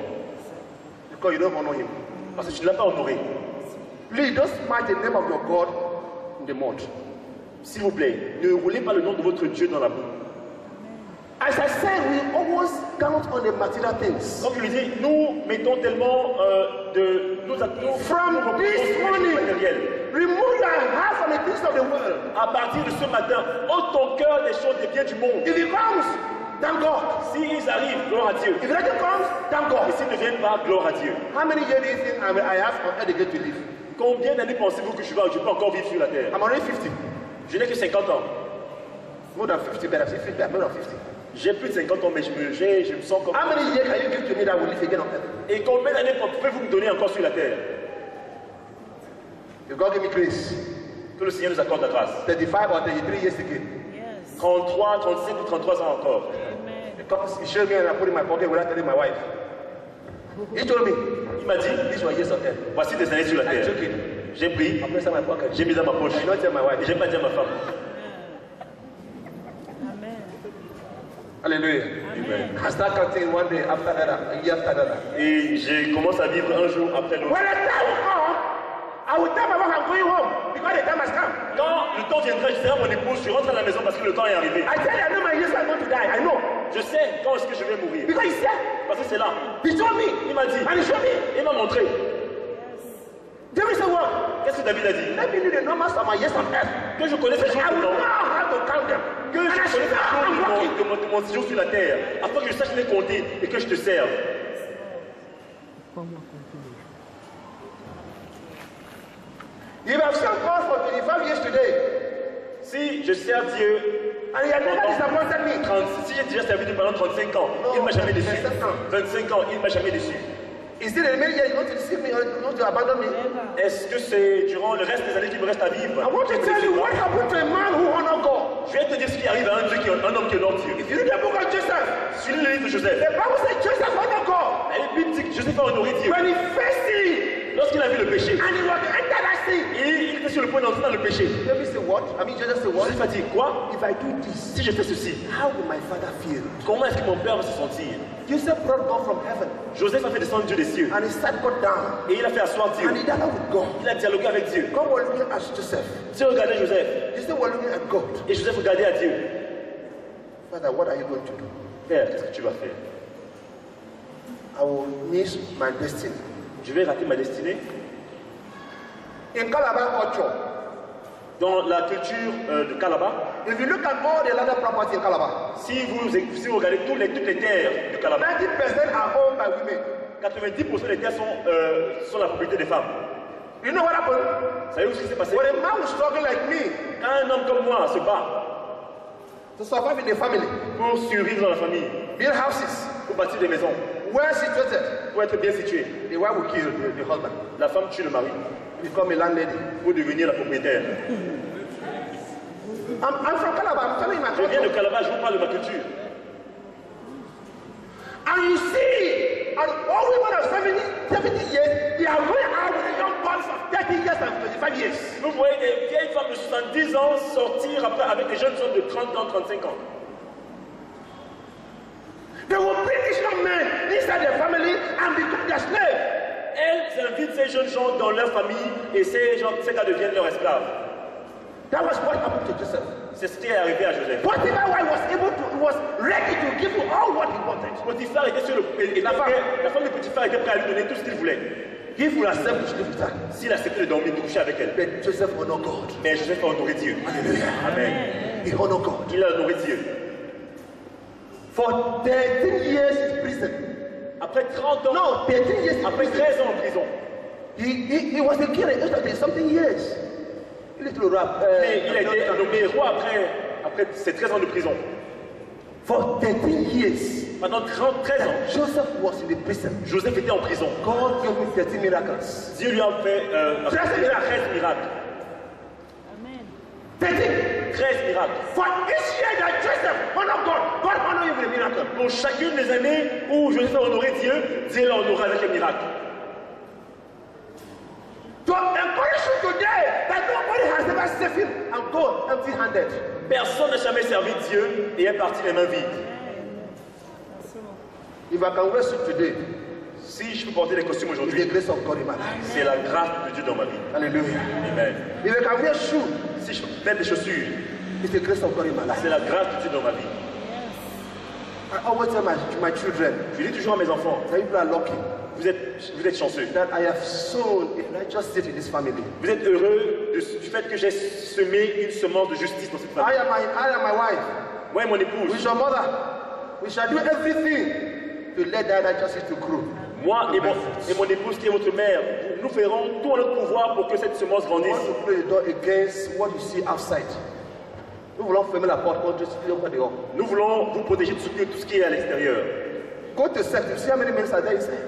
Because you don't honor him. Parce que tu ne l'as pas honoré. Please don't smite the name of your God in the mud. S'il vous plaît, ne roulez pas le nom de votre Dieu dans la boue. As I said, we always count on the material things. Comme je le dis, nous mettons tellement nous From this morning, matériel. remove your heart from the things of the world. À partir de ce matin, ôte ton cœur des choses des biens du monde. If it comes, thank God. S'ils arrivent, gloire à Dieu. If it doesn't come, thank God. Et s'ils ne viennent pas, gloire à Dieu. How many years do you think I have on earth again to live? Combien d'années pensez-vous que je peux encore vivre sur la terre? I'm already 50. Je n'ai que 50 ans. More than 50, but I'm 50, I'm more than 50. J'ai plus de 50 ans, mais je me sens comme... How many years can you give to me that will live again on earth? Et combien d'années pouvez-vous me donner encore sur la terre? If God give me grace, Que le Seigneur nous accorde la grâce. 35 or 33 years again. 33, 35 ou 33 ans encore. Because he showed me and I put it in my pocket without telling my wife. He told me, Il m'a dit, these were years on earth. voici des années sur la I terre. took it. J'ai pris, I placed it in my pocket. j'ai mis dans ma poche. I did not tell my Et wife. j'ai pas dit à ma femme. Hallelujah. Amen. I start counting one day after another, a year after another. Et je commence à vivre un jour après l'autre. When the time will come, I will tell my wife I'm going home because the time has come. Quand le temps viendra, je dirai à mon épouse, je rentre à la maison parce que le temps est arrivé. I tell you, I know my years are going to die. I know. Je sais quand est-ce que je vais mourir. Because he said, Parce que c'est là. he told me, Il m'a dit, and he showed me. il m'a montré. David said, what? Qu'est-ce que David a dit? Let me know the numbers of my years on earth. Que je connaisse les jours I du will know temps. how to count them. Que je And I connaisse should les know how I'm walking. jours de mon séjour sur la terre. Afin que je sache les compter et que je te serve. If I've served God for 25 years today, Si je sers Dieu and he has never disappointed me, 36, si j'ai déjà servi Dieu pendant 35 ans, Non, il ne m'a jamais déçu. 25 ans. 25 ans, il ne m'a jamais déçu. is it the remaining years you want to deceive me or you want to abandon me? Est-ce que c'est durant le reste des années qui me reste à vivre? I want to tell you what happened to a man who honored God. Je vais te dire ce qui arrive à un homme qui honore Dieu. If you read the book of Joseph, Sur le livre de Joseph, the Bible says Joseph honored God. la Bible dit que Joseph a honoré Dieu. When he faced sin Lorsqu'il a vu le péché, and he was to enter that sin, il était sur le point d'entrer dans le péché. David said, what? I mean, Joseph said, what? Joseph a dit, quoi? If I do this, Si je fais ceci, how will my father feel? comment est-ce que mon père va se sentir? Joseph brought God from heaven Joseph a fait descendre Dieu des cieux. and he sat God down Et il a fait asseoir Dieu. and he dialogued with God. Il a dialogué avec Dieu. God was looking at Joseph. Dieu regardait Joseph. Joseph was looking at God. Et Joseph regardait à Dieu. Father, what are you going to do? Père, qu'est-ce que tu vas faire? I will miss my destiny. Je vais rater ma destinée. In Calabar culture, Dans la culture de Calabar, if you look at all the landed property in Calabar, si vous regardez toutes les terres de Calabar, 90% are owned by women. 90% des terres sont la propriété des femmes. You know what happened? Savez-vous ce qui s'est passé? When a man was struggling like me Quand un homme comme moi se bat to survive in the family, pour survivre dans la famille, build houses, pour bâtir des maisons, well situated, pour être bien situé, the wife will kill the husband, la femme tue le mari become a landlady. pour devenir la propriétaire. I'm from Calabar, I'm telling you my Je viens de culture. Calabar, je vous parle de ma culture. And you see, and all women of 70 years, they are going out with the young boys of 30 years and 25 years. Vous voyez des vieilles femmes de 70 ans sortir après avec des jeunes hommes de 30 ans, 35 ans. They will bring these young men inside their family and become their slave. Elles invitent ces jeunes gens dans leur famille et ces gars deviennent leurs esclaves. That was what happened to Joseph. C'est ce qui est arrivé à Joseph. Potiphar was ready to give you all what he wanted. Potiphar était sur la femme de Potiphar était prête à lui donner tout ce qu'il voulait. If you accept to sleep with her. S'il acceptait de dormir, de coucher avec elle. But Joseph honored God. Mais Joseph a honoré Dieu. Amen. He honored God. Il a honoré Dieu. For 13 years in prison. Après 30 ans, No, 13 years in après prison. 13 ans en prison. He was a king at the age of something years. Little rap. Mais il a été nommé roi après ces 13 ans de prison. For 13 years. Pendant 13 ans, Joseph was in the prison. Joseph était en prison. God gave him 13 miracles. Dieu lui a fait 13 miracles. 13. 13 miracles. For each year that Joseph honored God, God honored him with a miracle. Pour chacune des années où Joseph a honoré Dieu, Dieu l'a honoré avec un miracle. To encourage you today that nobody has ever saved him and go empty-handed. Personne n'a jamais servi Dieu et est parti les mains vides. If I can wear suit today, Si je peux porter les costumes it's the aujourd'hui, grace of God in my life. c'est la grâce de Dieu dans ma vie. Hallelujah. Amen. If I can wear shoe, Si je peux mettre des chaussures, it's the grace of God in my life. c'est la grâce de Dieu dans ma vie. I always tell my children, Je dis toujours à mes enfants, that people are lucky vous êtes chanceux. that I have sown a righteous seed in this family. Vous êtes heureux du fait que j'ai semé une semence de justice dans cette famille. I am my wife. Moi et mon épouse, With your mother, we shall do everything to let that righteous seed to grow. moi et mon épouse qui est votre mère, nous ferons tout en notre pouvoir pour que cette semence I grandisse. want to close the door against what you see outside. Nous voulons fermer la porte contre ce qui est dehors. Nous voulons vous protéger de tout ce qui est à l'extérieur. Go to sect. You see how many men are there inside?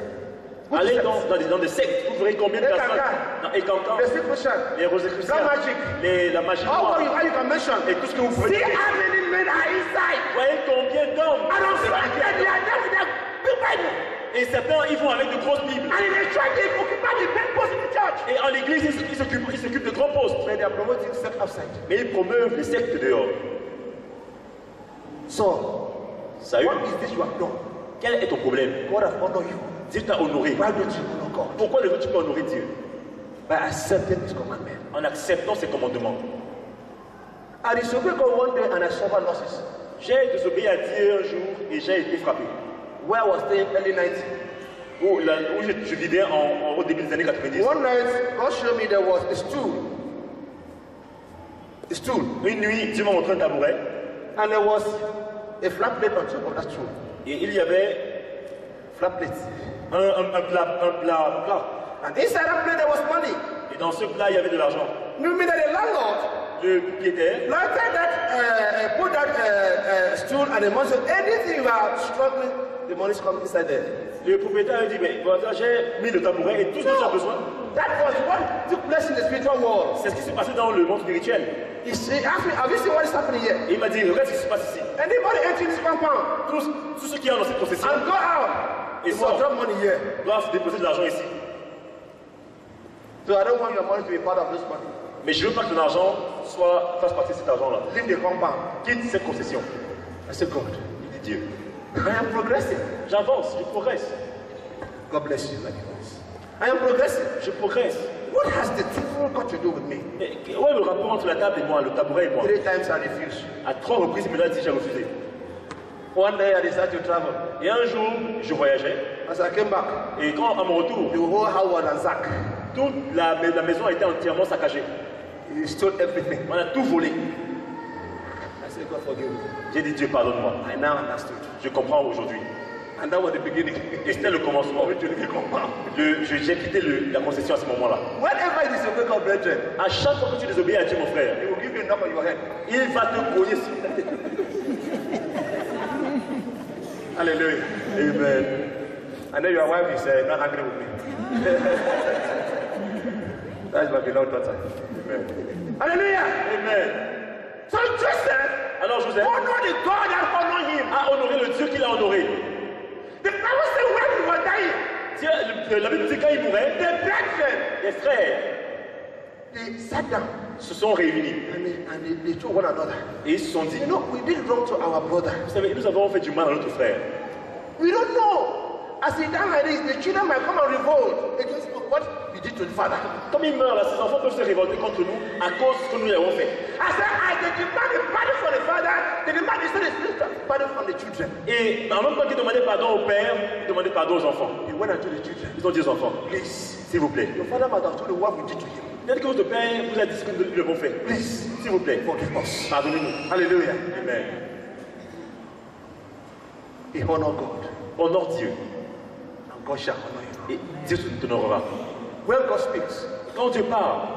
Go to Allez sect. dans des sectes, vous verrez combien de Les personnes. cancans. Dans Ekankan, The secret les Rosicruciens, Black magic. la magie How noire, you can mention? et tout ce que vous pouvez See dire. how many men are inside. Voyez combien d'hommes. And on Friday they are there with their big Bible. Et certains, ils vont avec de grosses Bibles. And in the church they occupy the big post in the church. Et en l'église, ils s'occupent de grands postes. But they are promoting sect outside. Mais ils promeuvent les sectes dehors. So, Saül, what is this you have done? quel est ton problème? God has honored you. Dieu t'a honoré. Why don't you honor God? Pourquoi ne veux-tu pas honorer Dieu? By accepting His commandment. En acceptant ses commandements. I disobeyed God one day and I suffered losses. J'ai désobéi à Dieu un jour et j'ai été frappé. Where I was staying early 90s. Où je vivais au début des années 90. One night, God showed me there was a stool. A stool. Une nuit, Dieu m'a montré un tabouret And there was a flat plate on top of that stool. et il y avait Flat plate. un plat. And inside that plate there was money. Et dans ce plat, il y avait de l'argent. You mean that the landlord Le propriétaire planted that, put that stool and the money. So anything you are struggling, the money is coming inside there. Le propriétaire a dit, mais voilà, j'ai mis le tabouret et tout ce que tu as besoin. That was what took place in the spiritual world. C'est ce qui s'est passé dans le monde spirituel. He asked me, have you seen what is happening here? Et il m'a dit, regarde ce qui se passe ici. Anybody entering this compound Tous ceux qui sont dans cette possession and go out, et you must sortent drop money here. doivent déposer de l'argent ici. So I don't want your money to be part of this money. Mais je ne veux pas que ton argent fasse partie de cet argent-là. Leave the compound. Quitte cette concession. I said, God, Il dit Dieu. I am progressing. J'avance, je progresse. God bless you like this. I am progressing. Je progresse. What has the devil got to do with me? Mais où est le rapport entre la table et moi, le tabouret et moi? 3 times I refused. À 3 reprises, il me l'a dit, j'ai refusé. One day I decided to travel. Et un jour, je voyageais. As I came back, Et quand, à mon retour, the whole Howard and Zach, toute la maison a été entièrement saccagée. he stole everything. On a tout volé. I said, God forgive me. J'ai dit Dieu, pardonne-moi. I now understood. Je comprends aujourd'hui. And that was the beginning. Et c'était le commencement. To the compound. J'ai quitté la concession à ce moment-là. Whenever you disobey God, brethren, À chaque fois que tu désobéis à Dieu, mon frère, he will give you a knock on your head. il va te cogner sur ta tête. Hallelujah. Amen. I know your wife is not angry with me. That's my beloved daughter. Amen. Hallelujah. Amen. So Joseph Alors Joseph honored the God that honored him. a honoré le Dieu qu'il a honoré. The Bible said when he was dying, La Bible dit quand il mourait, the brethren, les frères they sat down se sont réunis and they told one another, et ils se sont dit, you know, we did wrong to our brother. vous savez, nous avons fait du mal à notre frère. We don't know. As he died like this, the children might come and revolt against what we did to the father. Comme il meurt là, ses enfants peuvent se révolter contre nous à cause de ce que nous lui avons fait. I said, as they demand a pardon from the father, they demand the spiritual pardon from the children. Et en même temps qu'ils demandaient pardon au père, ils demandaient pardon aux enfants. He went unto the children. Ils ont dit aux enfants, Please, s'il vous plaît, your father must have told you what we did to him. peut-être que votre père vous a dit ce que nous lui avons fait. Please, S'il vous plaît, forgive us. pardonnez-nous. Hallelujah. Amen. He honored God, Honore Dieu and God shall honor you. et Dieu t'honorera. When God speaks, Quand Dieu parle,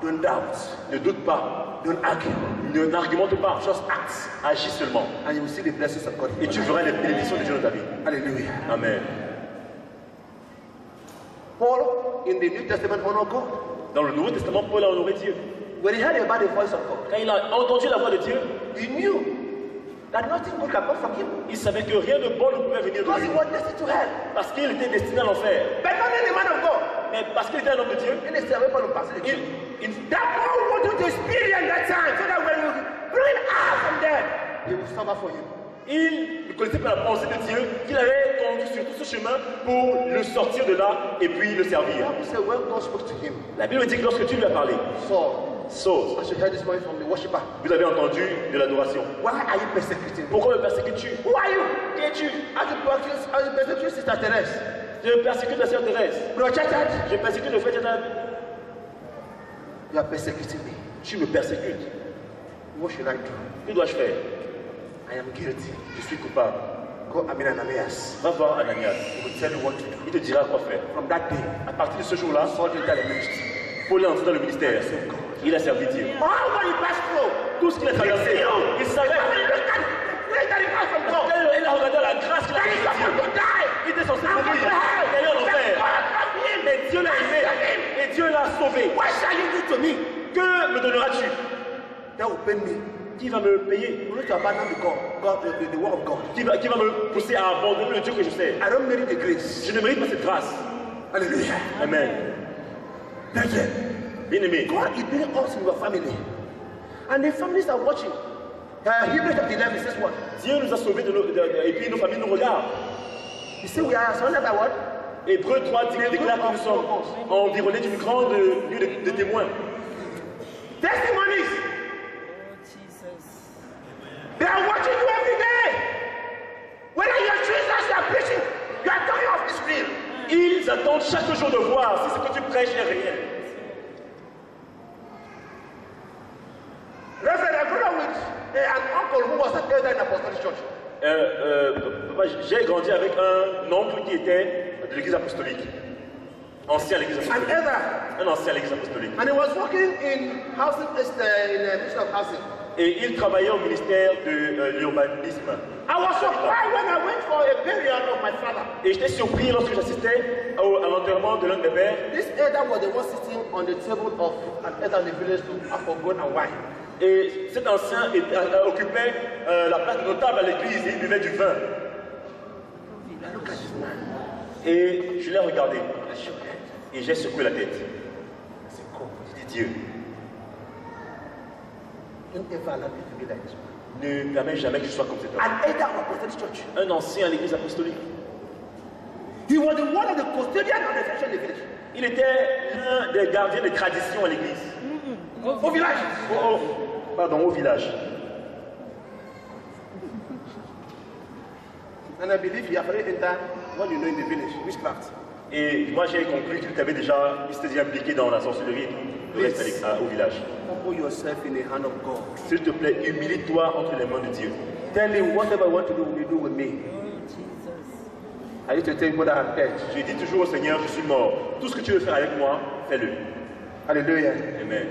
don't doubt, ne doute pas, don't argue, n'argumente pas, just act, agis seulement. and you will see the blessings of God. Et tu verras les bénédictions de Dieu dans ta vie. Hallelujah. Amen. Paul in the New Testament honored God. Dans le Nouveau Testament, Paul a honoré Dieu. When he heard about the voice of God, quand il a entendu la voix de Dieu, he knew that nothing good can come from him. il savait que rien de bon ne pouvait venir de Because he lui. was destined to hell. Parce qu'il était destiné à l'enfer. But not any man of God. Mais parce qu'il était un homme de Dieu, Il ne savait pas le passé de Dieu. That God wanted to experience that time so that when you bring out from there, he will suffer for you. il ne connaissait pas la pensée de Dieu qu'il avait conduit sur tout ce chemin pour le sortir de là et puis le servir. The Bible says when God spoke to him, La Bible dit que lorsque tu lui as parlé, Saul, Saul, as you heard this morning from the worshiper, vous avez entendu de l'adoration. why are you persecuting me? Pourquoi me persécutes-tu? Who are you? Qui es-tu? As you persecute Sister Therese, Je persécute la sœur Thérèse. Brother Chachad, Je persécute le frère Tchad. you are persecuting me. Tu me persécutes. What should I do? Que dois-je faire? I am guilty. Je suis coupable. Go Ananias. Va voir Ananias. He will tell you what to do. Il te dira quoi faire. From that day, À partir de ce jour-là, Saul entered the ministry. Paul est entré dans le ministère. Il a servi Dieu. All what he passed through, Tout ce qu'il a traversé, il savait. Il a regardé la grâce qu'il a reçue de Dieu. Il était censé mourir. Il allait en enfer. Mais Dieu l'a aimé. Et Dieu l'a sauvé. What shall you do to me? Que me donneras-tu? That will pain me. Qui va me payer? You need to abandon the word of God. Qui va me pousser à abandonner le Dieu que je sais? I don't merit the grace. Je ne mérite pas cette grâce. Hallelujah. Amen. Brethren, Bien-aimé, God is doing us in your family. And the families are watching. Hebrews chapter 11 says what? Dieu nous a sauvés et puis nos familles nous regardent. You see, we are surrounded by what? Hébreu 3 déclare que nous sommes environnés d'une grande nuée de témoins. Testimonies. They are watching you every day. Whether your Jesus you are preaching, you are talking of this real. Ils attendent chaque jour de voir si ce que tu prêches est réel. Reverend, I grew up with an uncle who was an elder in Apostolic Church. J'ai grandi avec un oncle qui était de l'église apostolique. Ancien à l'église An apostolique. elder. Un ancien à l'église apostolique. And he was working in housing, in a mission of housing. Et il travaillait au ministère de l'urbanisme. I was surprised when I went for a burial of my father. Et j'étais surpris lorsque j'assistais à l'enterrement de l'un de mes pères. This elder was the one sitting on the table of an elder in the village to ask for gold and wine. Et cet ancien occupait la place notable à l'église et il buvait du vin. Look at this man. Et je l'ai regardé I shook head. et j'ai secoué la tête. I said, God, J'ai dit Dieu, don't ever allow me to be like this man. ne permets jamais que je sois comme cet homme. An elder of Apostolic Church. Un ancien à l'église apostolique. He was the one of the custodian of the church in the village. Il était l'un des gardiens des traditions à l'église. Au village. Au village. And I believe he have already entered what you know in the village, witchcraft. Et moi j'ai conclu qu'il s'était déjà impliqué dans la sorcellerie et tout le reste au village. Humble yourself in the hand of God. S'il te plaît, humilie-toi entre les mains de Dieu. Tell him whatever you want to do, will you do with me? I used to tell people that I'm dead. Je dis toujours au Seigneur, je suis mort. Tout ce que tu veux faire avec moi, fais-le. Hallelujah. Amen.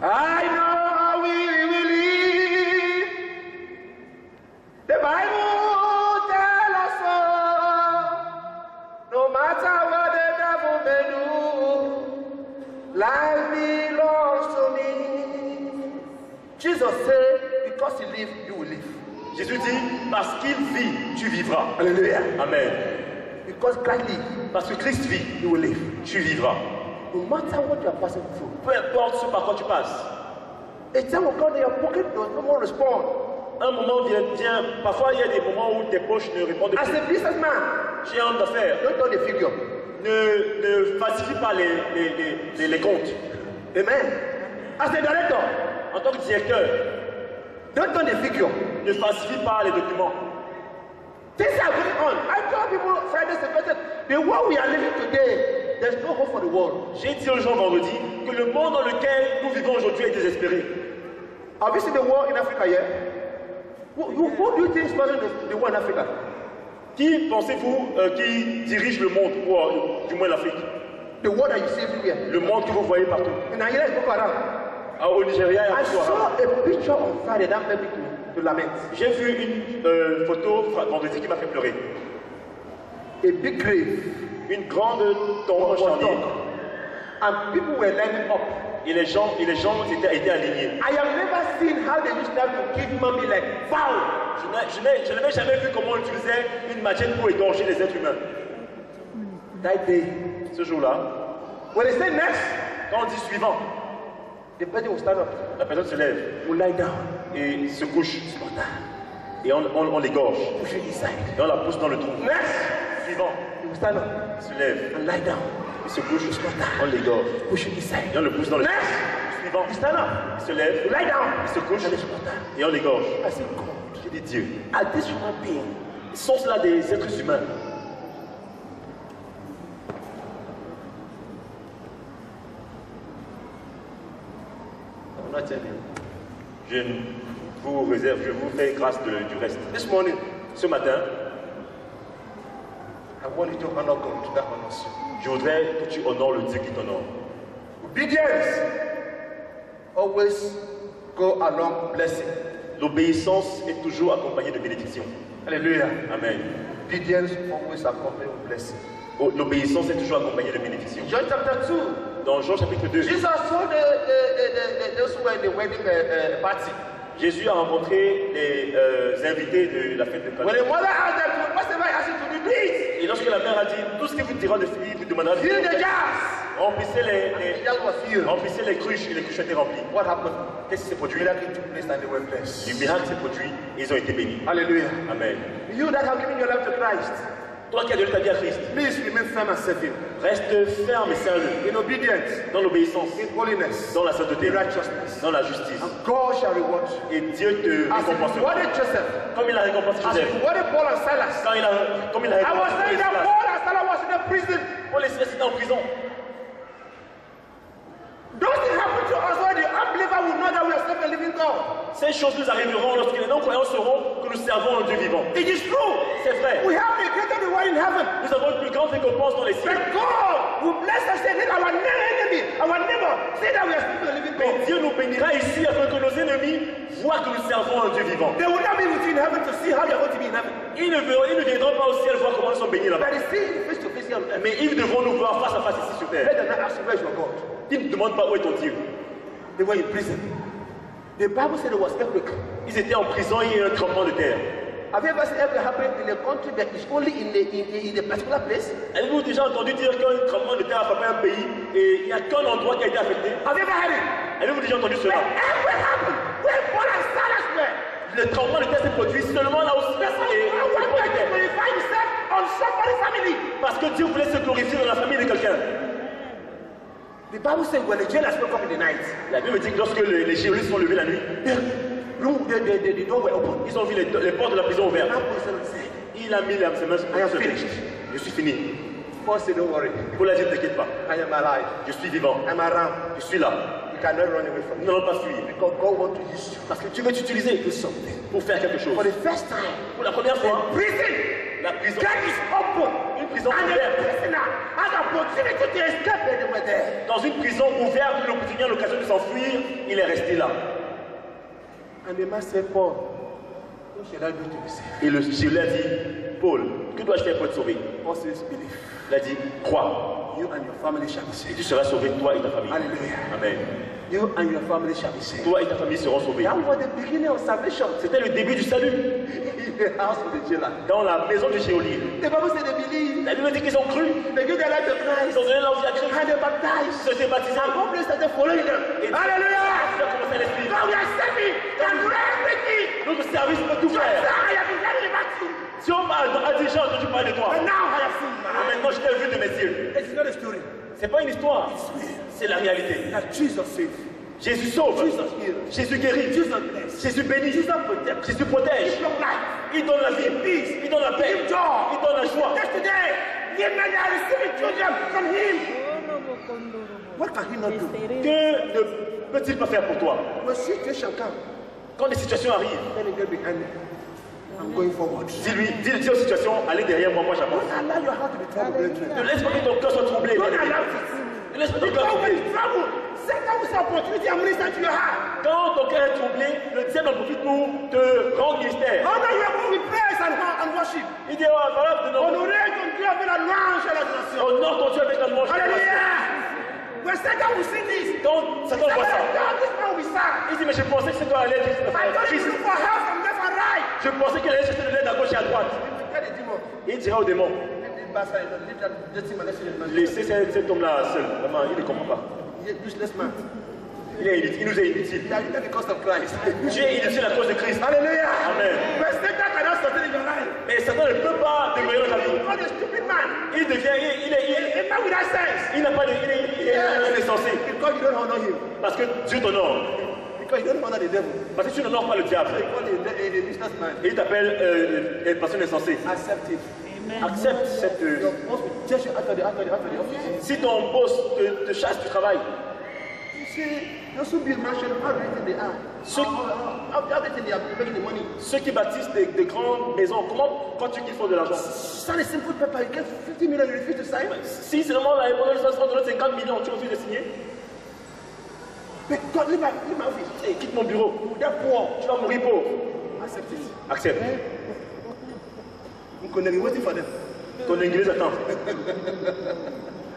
I know how we live. The Bible tells us so. No matter what the devil may do, life belongs to me. Jesus said, because he lives, you will live. Jésus dit, parce qu'il vit, tu vivras. Hallelujah. Amen. Because Christ lives, Parce que Christ vit, you will live. tu vivras. No matter what you are passing through. Peu importe ce par quoi tu passes. A time will come that your pocket does no more respond. Un moment vient, parfois il y a des moments où tes poches ne répondent As plus. a businessman, Tu es un homme d'affaires. don't turn the figure. Ne falsifie pas les comptes. Amen. As a director, En tant que directeur, don't turn the figure. ne falsifie pas les documents. Things are going on. I told people Friday, Saturday, the world we are living today, there's no hope for the world. J'ai dit aux gens vendredi que le monde dans lequel nous vivons aujourd'hui est désespéré. Have you seen the war in Africa yet? Who do you think is running the war in Africa? Qui pensez-vous qui dirige le monde, ou du moins l'Afrique? The war that you see everywhere. Le monde que vous voyez partout. In Nigeria, it's Boko Haram. Au Nigeria, il y a I Boko saw Haram. a picture on Friday that made me to lament. J'ai vu une photo vendredi qui m'a fait pleurer. A big grave Une grande tombe was charnière. dug. and people were lining up. Et les gens étaient alignés. I have never seen how they used to give human being like foul. Je n'avais jamais vu comment on utilisait une machette pour égorger les êtres humains. That day, Ce jour-là, when they say next, quand on dit suivant, the person will stand up, la personne se lève will lie down, et se couche. Et on l'égorge. push it inside. Et on la pousse dans le trou. Next, Suivant, he will stand up il se lève, and lie down, il se couche, on l'égorge. push it inside. Et on le pousse dans le trou. Next, Suivant, he stand up, il se lève, he lie down, il se couche and they support her. et on l'égorge. I said, God, J'ai dit Dieu. are these human beings? Sont cela des êtres humains? I'm not telling you. Je vous réserve, je vous fais grâce du reste. This morning, Ce matin, I want you to honor God that honors you. je voudrais que tu honores le Dieu qui t'honore. Obedience always go along blessing. L'obéissance est toujours accompagnée de bénédiction. Hallelujah. Amen. Obedience always accompanied with blessing. L'obéissance est toujours accompagnée de bénédiction. John chapter 2. Dans Jean chapitre 2, Jesus saw those who were in the wedding party. Jésus a rencontré les invités de la fête de When Cana. the mother asked them, whatever I ask you to do, do it. Et lorsque la mère a dit, tout ce qui vous dira de faire, vous demandera de Fill the faire, jars. remplissez The jars were filled. remplissez les cruches et les cruches étaient remplies. What happened? Qu'est-ce qui s'est produit? Miracle took place and they were blessed. Du miracle s'est produit et ils ont été bénis. Hallelujah. Amen. You that have given your life to Christ, Toi qui as donné ta vie à Christ, please remain firm and serve Him. reste ferme et sérieux In obedience, dans l'obéissance, in holiness, dans la sainteté, in righteousness. dans la justice. And God shall reward you. Et Dieu te As He récompensera. rewarded Joseph, Comme il a récompensé as He Joseph. rewarded Paul and Silas. Comme il a I was saying that récompensé Paul and Silas was in the prison. Paul et Silas étaient en prison. Those things happen to us when the unbeliever will know that we are serving a living God. Ces choses nous arriveront lorsque les non-croyants sauront que nous servons un Dieu vivant. It is true. C'est vrai. We have a greater reward in heaven. Nous avons une plus grande récompense dans les cieux. But God will bless us and let our enemy, our neighbor, say that we are serving a living Mais God. Dieu nous bénira ici afin que nos ennemis voient que nous servons un Dieu vivant. They will not be with you in heaven to see how you are going to be in heaven. Ils ne viendront pas au ciel voir comment nous sommes bénis là-bas. But they see you face to face here on earth. Mais ils devront nous voir face à face ici sur terre. Let them not ask you, where is your God? Ils ne demandent pas où est ton Dieu. They were in prison. The Bible said there was earthquake. Ils étaient en prison et il y a eu un tremblement de terre. Have you ever seen earthquake happen in a country that is only in a particular place? Avez-vous déjà entendu dire qu'un tremblement de terre a frappé un pays et il n'y a qu'un endroit qui a été affecté? Have you ever heard it? Avez-vous déjà entendu When cela? earthquake happened, where Paul and Silas were, Le tremblement de terre s'est produit seulement là où the Silas Son et of God Paul wanted to étaient. glorify himself on somebody's family. Parce que Dieu voulait se glorifier dans la famille de quelqu'un. The Bible said when the jailers woke up in the night, La Bible dit que lorsque les géolistes sont levés la nuit, the door were open. ils ont vu les portes de la prison ouvertes. Now Paul said, Il a mis ses mains sur I am le finished. Je suis fini. Paul said, don't worry. Paul a dit, ne t'inquiète pas. I am alive. Je suis vivant. I'm around. Je suis là. You cannot run away from Nous me. n'allons pas fuir. Because God wants to use you. Parce que tu veux t'utiliser Do something. pour faire quelque chose. For the first time, Pour la première fois, prison la prison, gate is open. une prison And the ouverte. prisoner has the opportunity to escape and they were there. Dans une prison ouverte, le prisonnier a l'occasion de s'enfuir, il est resté là. And the man said, Paul, what shall I do to be saved? Et le geôlier a dit, Paul, que dois-je faire pour être sauvé? Paul says, believe. Il a dit, crois, You and your family shall be et saved. tu seras sauvé, toi et ta famille. Hallelujah. Amen. You and your family shall be saved. Toi et ta famille seront sauvés. That was the beginning of salvation. C'était le début du salut. In the house of the jailer. Dans la maison du geôlier. The Bible said they believe. La Bible dit qu'ils ont cru. They give their life to Ils Christ. ont donné leur vie à Christ. And they baptized. Ils ont été baptisés. And God started following them. Et Hallelujah. Dieu a commencé à les suivre. God, we are saving. Can do everything. Notre service peut tout Just faire. I have been telling about you. Si on a déjà entendu parler de toi, And now I have seen. maintenant je t'ai vu de mes yeux. It's not a story. C'est pas une histoire, c'est la réalité. That Jesus saved. Jésus sauve, Jesus healed. Jésus guérit, Jesus blessed. Jésus bénit, Jesus protects. Jésus protège, Give long life. il donne la vie, Peace. il donne la paix, Give joy. il donne la joie. Yesterday, the men are receiving children from him. What can he not do? Que ne peut-il pas faire pour toi? When situation comes, Quand des situations arrivent, let him get behind me. I'm going forward. dis aux situations, allez derrière moi, moi j'avance. Don't allow your heart to be troubled, brethren. Ne laisse pas que ton cœur soit troublé. Don't bien-aimé. allow it. Ne laisse pas ton cœur Because when troublé. you travel, Satan will say opportunity and minister to your heart. Quand ton cœur est troublé, le diable en profite pour te rendre ministère. Honor your God with praise and worship. Il dit, oh, voilà, de nos... Honorez ton Dieu avec la louange et l'adoration. Honore ton Dieu avec la louange. Alléluia. When Satan will see this, Quand Satan voit ça, this man will serve. il dit, mais je pensais que c'est toi allé I thought he Christ. look for help from left and right. Je pensais qu'il allait chercher de l'aide à gauche et à droite. Tell the demon. Et il dira au démon, Leave the bastard alone. Leave that dirty man. Let's see the man. laissez cet homme-là seul. Vraiment, il ne comprend pas. He's a useless man. Il est inutile, il nous est inutile. He has eaten the cost of Christ. Tu es inutile à cause de Christ. Hallelujah. Amen. But Satan cannot sustain in your life. Mais Satan ne peut pas demeurer dans ta vie. He's not a stupid man. Il devient, A man without sense. il n'a pas de, il est insensé. Because you don't honor him. Parce que Dieu t'honore. Because you don't honor the devil. Parce que tu n'honores pas le diable. So you call a useless man. Et il t'appelle une personne insensée. Accept it. Accepte cette. Your boss will chase you out of the office. Si ton boss te chasse du travail, You see, those who build mansion, how do you think they are? So- How do you think they are making the money? ceux qui bâtissent des grandes maisons, comment crois-tu qu'ils font de l'argent? Sign a simple paper, you get 50 million, you refuse to sign. Si seulement la réponse de 50 millions, tu refuses de signer, But God, leave my office. et quitte mon bureau. They're poor. Tu vas mourir pauvre. Accept it. Accepte. I'm going to be waiting for them. Ton église attend.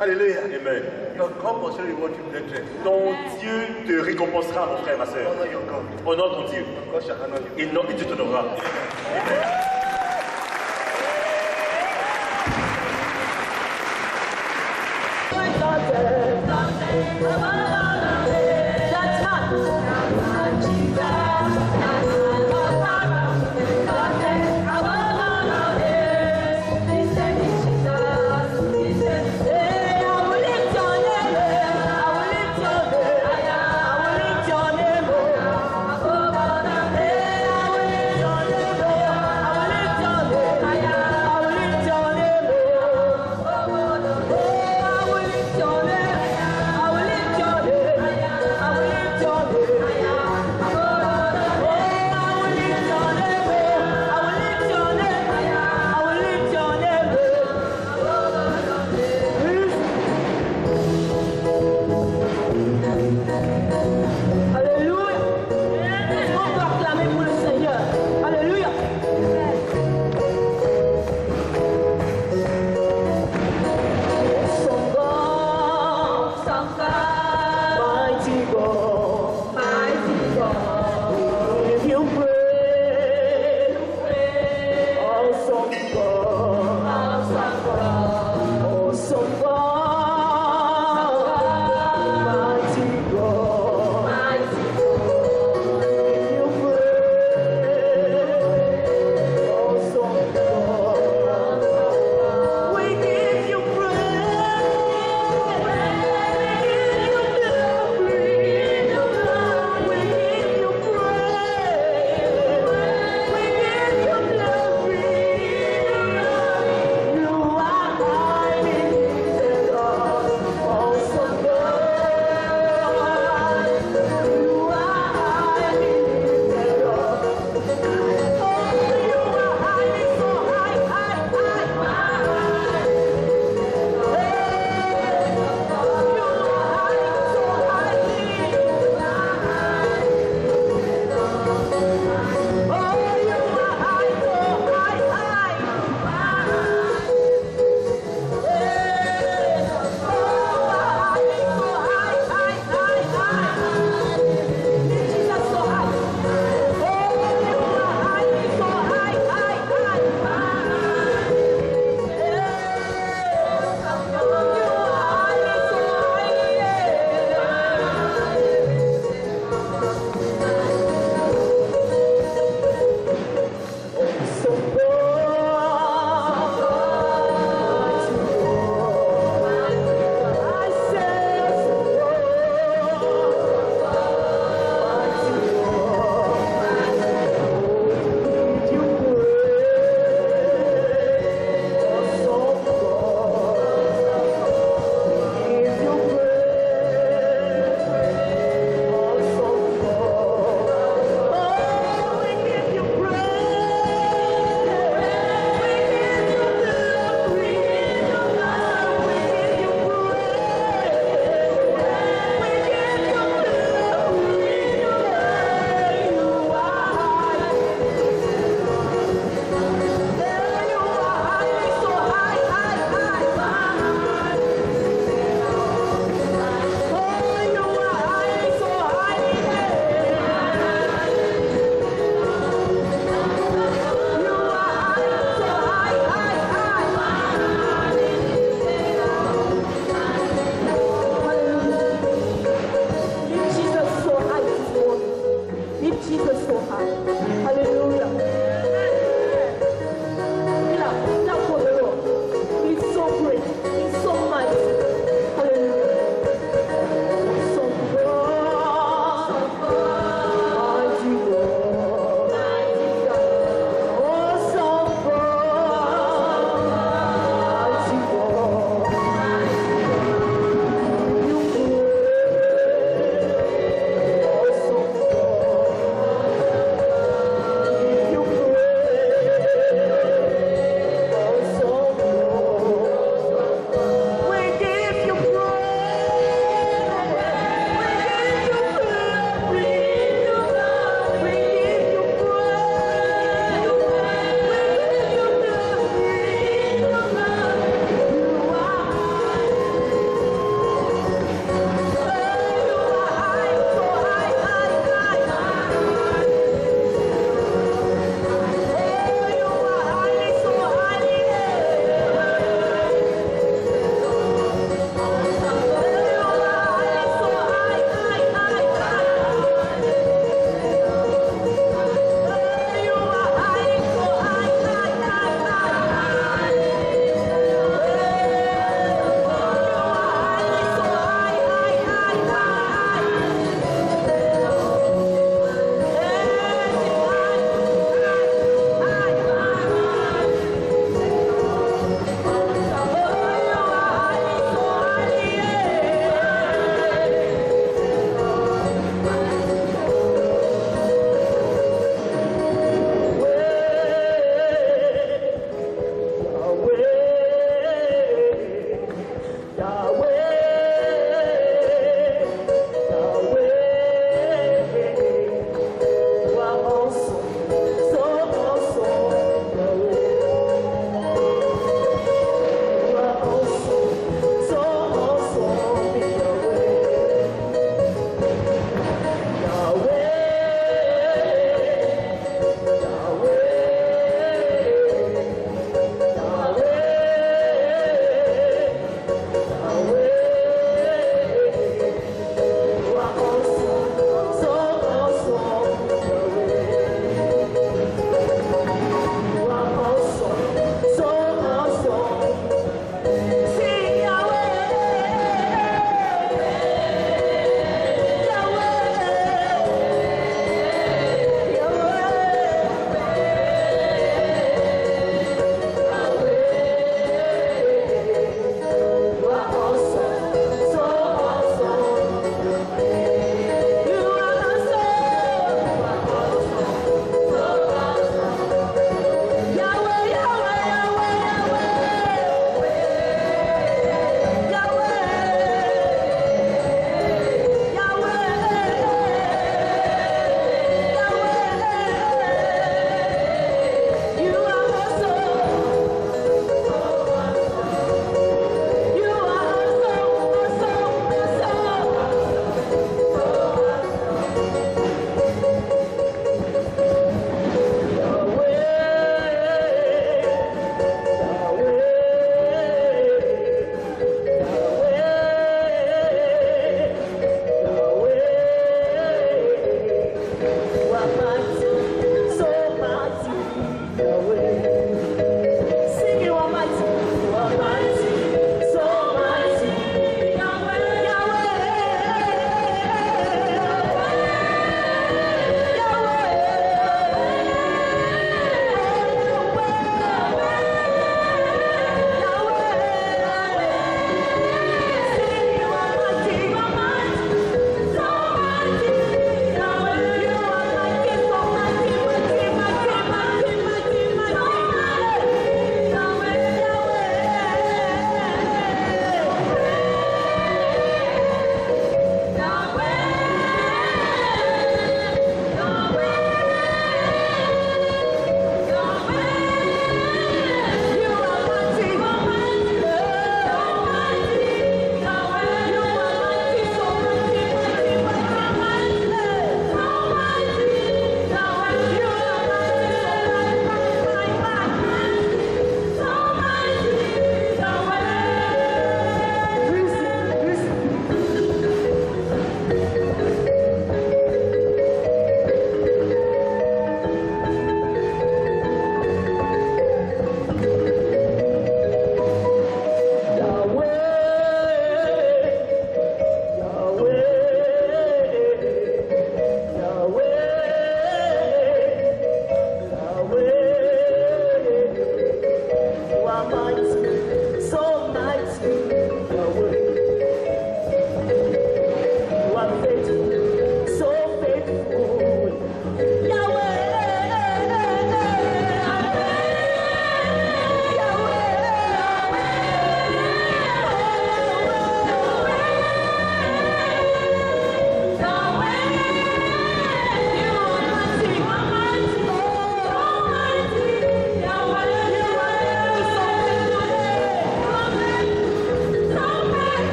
Hallelujah. Amen. Your God will surely reward you, brethren. Ton Dieu te récompensera, mon frère, ma soeur. Honor your God. Honore ton Dieu. God shall honor you. Et Dieu t'honorera.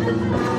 Amen.